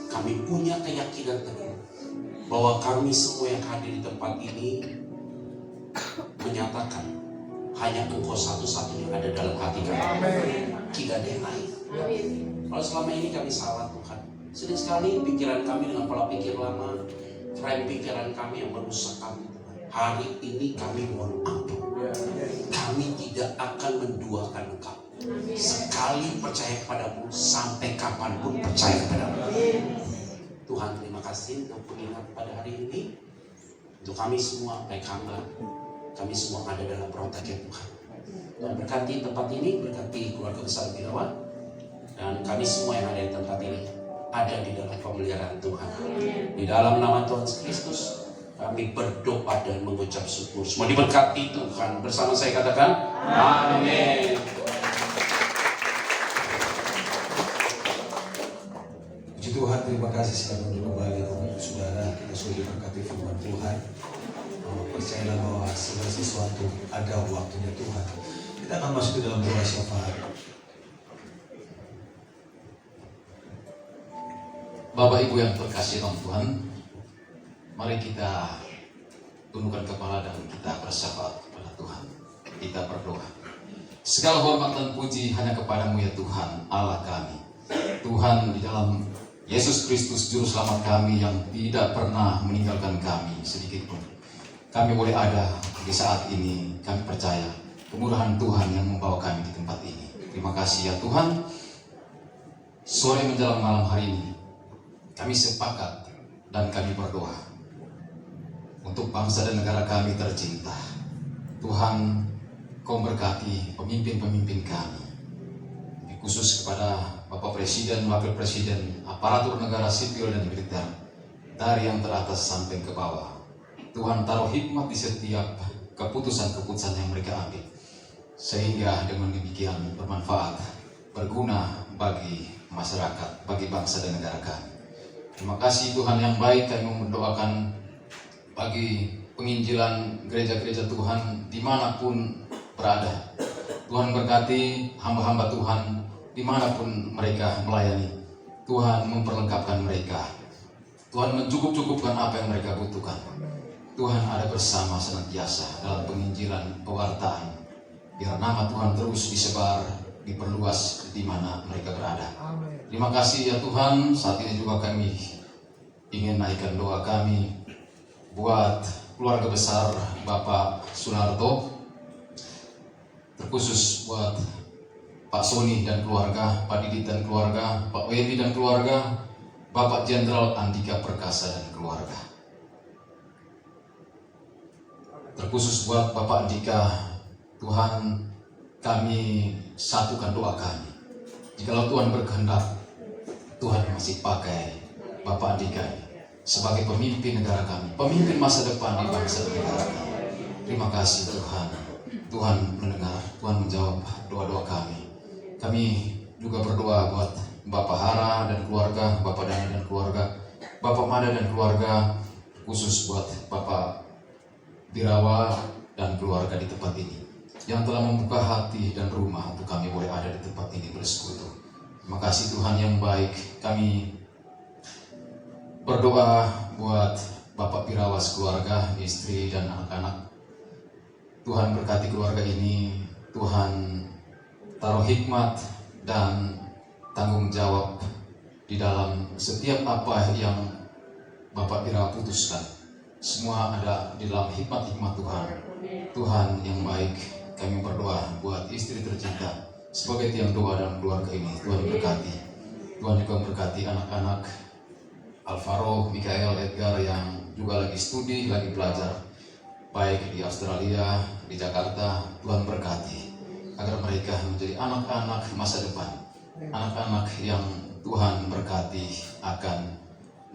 Kami punya keyakinan teguh bahwa kami semua yang hadir di tempat ini menyatakan hanya Engkau satu-satunya ada dalam hati kami. Tidak ada yang lain. Kalau selama ini kami salah Tuhan, sering sekali pikiran kami dengan pola pikir lama, frame pikiran kami yang merusak kami. Hari ini kami mohon ampun. Kami tidak akan menduakan Engkau. Sekali percaya kepadamu, sampai kapanpun percaya kepadamu. Tuhan, terima kasih untuk pengingat pada hari ini. Untuk kami semua, baik hamba, kami semua ada dalam protek Tuhan. Dan berkati tempat ini, berkati keluarga besar Birawa, dan kami semua yang ada di tempat ini ada di dalam pemeliharaan Tuhan. Di dalam nama Tuhan Kristus, kami berdoa dan mengucap syukur. Semua diberkati Tuhan. Bersama saya katakan, amin. Puji Tuhan, terima kasih silakan duduk kembali saudara. Kita sudah diberkati firman Tuhan. Percayalah bahwa segala sesuatu ada waktunya Tuhan. Kita akan masuk ke dalam doa syafaat. Bapak Ibu yang terkasih dalam Tuhan, mari kita tundukkan kepala dan kita bersyafaat kepada Tuhan. Kita berdoa. Segala hormat dan puji hanya kepadamu ya Tuhan, Allah kami. Tuhan, di dalam Yesus Kristus Juru Selamat kami yang tidak pernah meninggalkan kami sedikit pun. Kami boleh ada di saat ini. Kami percaya kemurahan Tuhan yang membawa kami di tempat ini. Terima kasih ya Tuhan. Sore menjelang malam hari ini kami sepakat dan kami berdoa untuk bangsa dan negara kami tercinta. Tuhan, Kau berkati pemimpin-pemimpin kami, khusus kepada Bapak Presiden, Wakil Presiden, aparatur negara sipil dan militer, dari yang teratas sampai ke bawah. Tuhan, taruh hikmat di setiap keputusan-keputusan yang mereka ambil, sehingga dengan demikian bermanfaat, berguna bagi masyarakat, bagi bangsa dan negara kami. Terima kasih Tuhan yang baik. Kami mendoakan bagi penginjilan gereja-gereja Tuhan dimanapun berada. Tuhan berkati hamba-hamba Tuhan dimanapun mereka melayani. Tuhan memperlengkapkan mereka. Tuhan mencukup-cukupkan apa yang mereka butuhkan. Tuhan ada bersama senantiasa dalam penginjilan, pewartaan. Biar nama Tuhan terus disebar, diperluas di mana mereka berada. Terima kasih ya Tuhan. Saat ini juga kami ingin naikkan doa kami buat keluarga besar Bapak Sunarto, terkhusus buat Pak Soni dan keluarga, Pak Didit dan keluarga, Pak Wendy dan keluarga, Bapak Jenderal Andika Perkasa dan keluarga. Terkhusus buat Bapak Andika, Tuhan, kami satukan doa kami. Jikalau Tuhan berkehendak, Tuhan masih pakai Bapak Andika sebagai pemimpin negara kami, pemimpin masa depan di bangsa dan negara kami. Terima kasih Tuhan. Tuhan mendengar, Tuhan menjawab doa-doa kami. Kami juga berdoa buat Bapak Hara dan keluarga, Bapak Dana dan keluarga, Bapak Mada dan keluarga, khusus buat Bapak Birawa dan keluarga di tempat ini, yang telah membuka hati dan rumah untuk kami boleh ada di tempat ini bersekutu. Terima kasih Tuhan yang baik. Kami berdoa buat Bapak Birawas keluarga, istri dan anak-anak. Tuhan berkati keluarga ini. Tuhan taruh hikmat dan tanggung jawab di dalam setiap apa yang Bapak Birawa putuskan. Semua ada di dalam hikmat-hikmat Tuhan. Tuhan yang baik, kami berdoa buat istri tercinta sebagai tiang doa dalam keluarga ini. Tuhan berkati. Tuhan juga berkati anak-anak Alvaro, Mikael, Edgar yang juga lagi studi, lagi belajar baik di Australia, di Jakarta. Tuhan berkati agar mereka menjadi anak-anak masa depan, anak-anak yang Tuhan berkati akan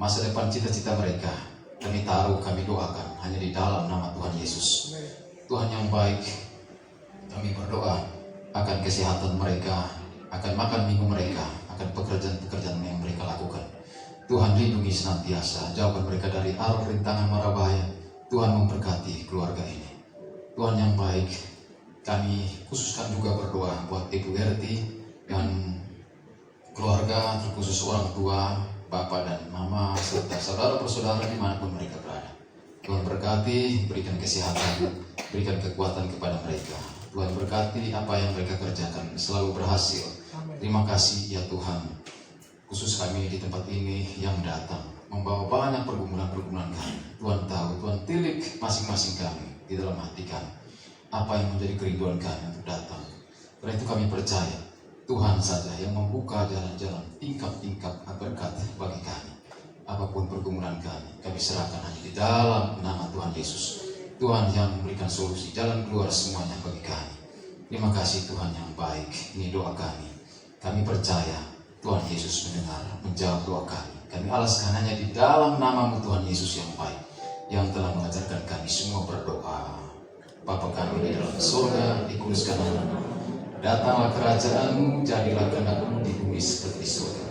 masa depan cita-cita mereka. Kami taruh, kami doakan hanya di dalam nama Tuhan Yesus. Tuhan yang baik, kami berdoa akan kesehatan mereka, akan makan minum mereka, akan pekerjaan-pekerjaan yang mereka lakukan. Tuhan lindungi senantiasa, jauhkan mereka dari arah rintangan mara bahaya. Tuhan memberkati keluarga ini. Tuhan yang baik, kami khususkan juga berdoa buat Ibu Erti dan keluarga, terkhusus orang tua, Bapak dan Mama, serta saudara-persaudara dimanapun mereka berada. Tuhan berkati, berikan kesehatan, berikan kekuatan kepada mereka. Tuhan berkati apa yang mereka kerjakan selalu berhasil. Terima kasih ya Tuhan. Khusus kami di tempat ini yang datang membawa banyak pergumulan-pergumulan kami. Tuhan tahu, Tuhan tilik masing-masing kami di dalam hati kami. Apa yang menjadi kerinduan kami untuk datang. Karena itu kami percaya Tuhan saja yang membuka jalan-jalan, tingkap-tingkap berkat bagi kami. Apapun pergumulan kami serahkan hanya di dalam nama Tuhan Yesus. Tuhan yang memberikan solusi, jalan keluar semuanya bagi kami. Terima kasih Tuhan yang baik. Ini doa kami. Kami percaya Tuhan Yesus mendengar, menjawab doa kami. Kami alaskan hanya di dalam nama-Mu Tuhan Yesus yang baik, yang telah mengajarkan kami semua berdoa. Bapa kami di dalam surga, dikuduskan nama-Mu. Datanglah kerajaan-Mu, jadilah kehendak-Mu di bumi seperti di surga.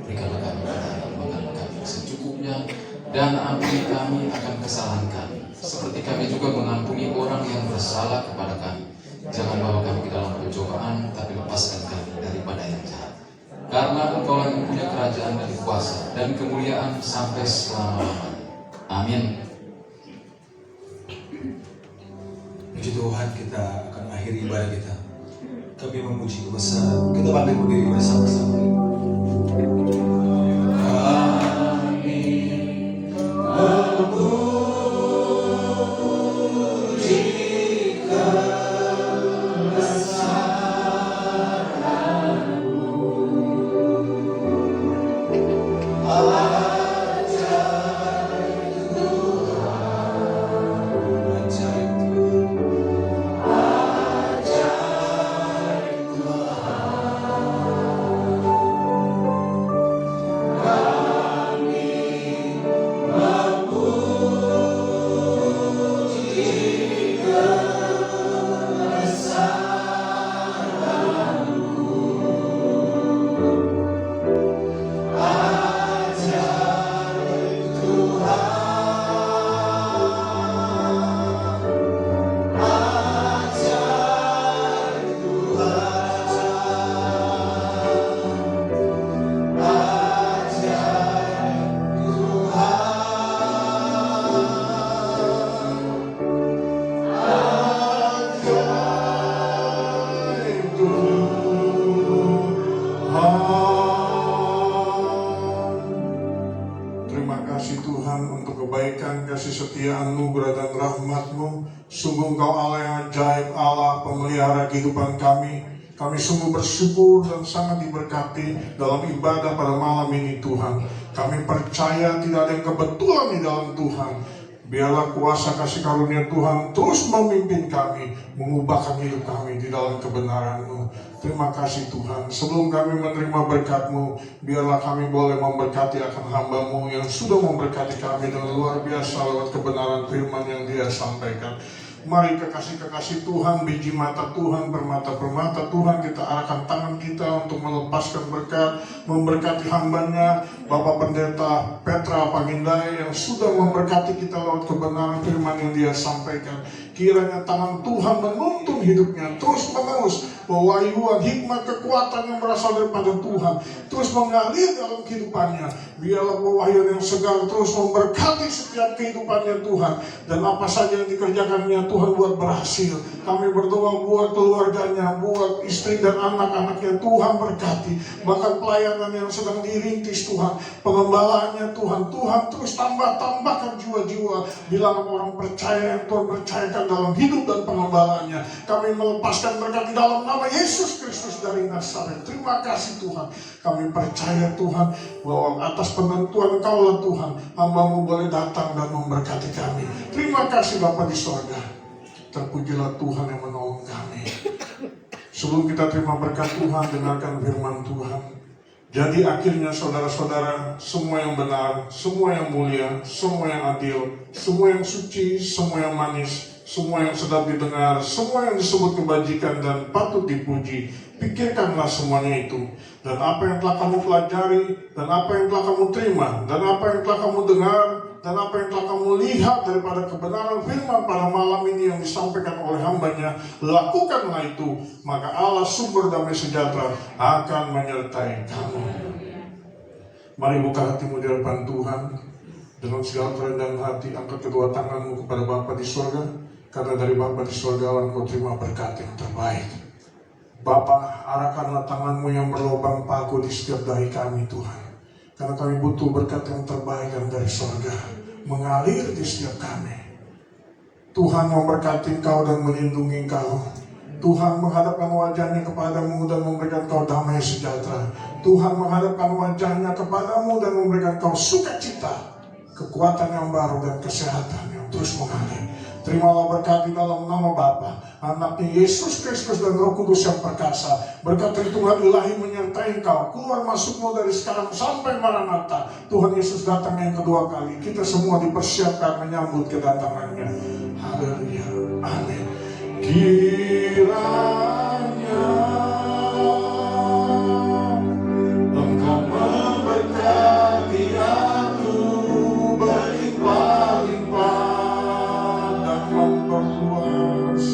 Berikanlah kami makan kami secukupnya, dan ampuni kami akan kesalahan kami, seperti kami juga mengampuni orang yang bersalah kepada kami. Jangan bawa kami ke dalam pencobaan, tapi lepaskan kami daripada yang jahat. Karena Engkau yang punya kerajaan dan kuasa dan kemuliaan sampai selama-lamanya. Amin. Puji Tuhan, kita akan akhiri ibadah kita. Kami memuji besar. Kita bangkit berdiri bersama-sama. Terima kasih Tuhan untuk kebaikan, kasih setia, anugerah dan rahmat-Mu. Sungguh Engkau Allah yang ajaib, Allah pemelihara kehidupan kami. Kami sungguh bersyukur dan sangat diberkati dalam ibadah pada malam ini Tuhan. Kami percaya tidak ada yang kebetulan di dalam Tuhan. Biarlah kuasa kasih karunia Tuhan terus memimpin kami, mengubahkan hidup kami di dalam kebenaran-Mu. Terima kasih Tuhan. Sebelum kami menerima berkat-Mu, biarlah kami boleh memberkati akan hamba-Mu yang sudah memberkati kami dengan luar biasa lewat kebenaran firman yang Dia sampaikan. Mari kekasih-kekasih Tuhan, biji mata Tuhan, permata-permata Tuhan, kita arahkan tangan kita untuk melepaskan berkat, memberkati hambanya, Bapak Pendeta Petra Pagindai yang sudah memberkati kita lewat kebenaran firman yang Dia sampaikan. Kiranya tangan Tuhan menuntun hidupnya terus-menerus, pewahyuan, hikmat, kekuatan yang berasal daripada Tuhan terus mengalir dalam kehidupannya. Biarlah pewahyuan yang segar terus memberkati setiap kehidupannya Tuhan, dan apa saja yang dikerjakannya Tuhan buat berhasil. Kami berdoa buat keluarganya, buat istri dan anak-anaknya, Tuhan berkati. Bahkan pelayanan yang sedang dirintis Tuhan, pengembalaannya Tuhan, Tuhan terus tambahkan jiwa-jiwa bilangan orang percaya yang Tuhan percayakan dalam hidup dan pengembalaannya. Kami melepaskan berkat di dalam nama Yesus Kristus dari Nazaret. Terima kasih Tuhan. Kami percaya Tuhan bahwa atas penentuan Engkau Tuhan, hamba-Mu boleh datang dan memberkati kami. Terima kasih Bapa di sorga. Terpujilah Tuhan yang menolong kami. Sebelum kita terima berkat Tuhan, dengarkan firman Tuhan. Jadi akhirnya saudara-saudara, semua yang benar, semua yang mulia, semua yang adil, semua yang suci, semua yang manis, semua yang sedap didengar, semua yang disebut kebajikan dan patut dipuji, pikirkanlah semuanya itu. Dan apa yang telah kamu pelajari, dan apa yang telah kamu terima, dan apa yang telah kamu dengar, dan apa yang telah kamu lihat daripada kebenaran firman pada malam ini yang disampaikan oleh hambanya, lakukanlah itu, maka Allah sumber damai sejahtera akan menyertai kamu. Mari buka hatimu di hadapan Tuhan dengan segala kerendahan hati, angkat kedua tanganmu kepada Bapa di surga, karena dari Bapa di surga Engkau terima berkat yang terbaik. Bapa, arahkanlah tanganmu yang berlubang paku di setiap dahi kami Tuhan, karena kami butuh berkat yang terbaik yang dari surga mengalir di setiap kami. Tuhan memberkati Engkau dan melindungi Engkau. Tuhan menghadapkan wajahnya kepadamu dan memberikan Engkau damai sejahtera. Tuhan menghadapkan wajahnya kepadamu dan memberikan Engkau sukacita, kekuatan yang baru dan kesehatan yang terus mengalir. Terimalah berkat di dalam nama Bapa, Anaknya Yesus Kristus dan Roh Kudus yang perkasa. Berkat perhitungan ilahi menyertai Engkau, keluar masukmu dari sekarang sampai Maranatha. Tuhan Yesus datang yang kedua kali. Kita semua dipersiapkan menyambut kedatangannya. Haleluya. Amin. Kiranya Engkau memberkati aku berlimpah-limpah dan memperluas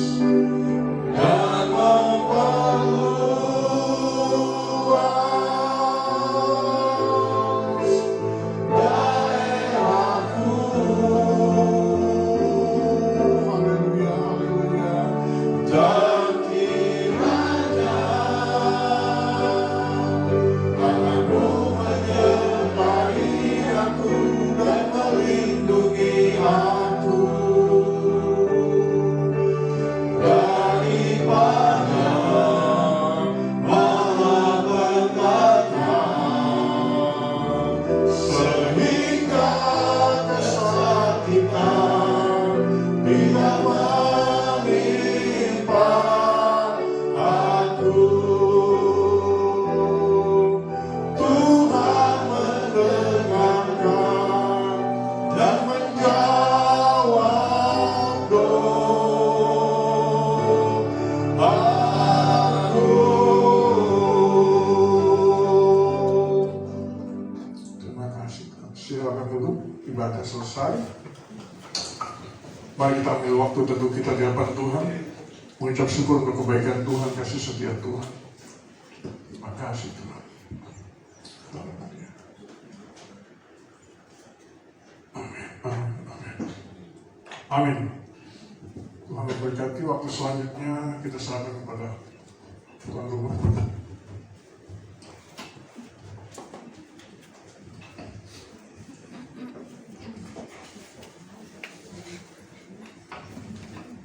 daerahku. Haleluya, haleluya. Dan kiranya selesai. Mari kita ambil waktu teduh kita di hadapan Tuhan, mengucap syukur untuk kebaikan Tuhan, kasih setia Tuhan. Terima kasih Tuhan. Haleluya. Amin, amin, amin. Amin. Tuhan memberkati. Waktu selanjutnya kita serahkan kepada Tuhan rumah.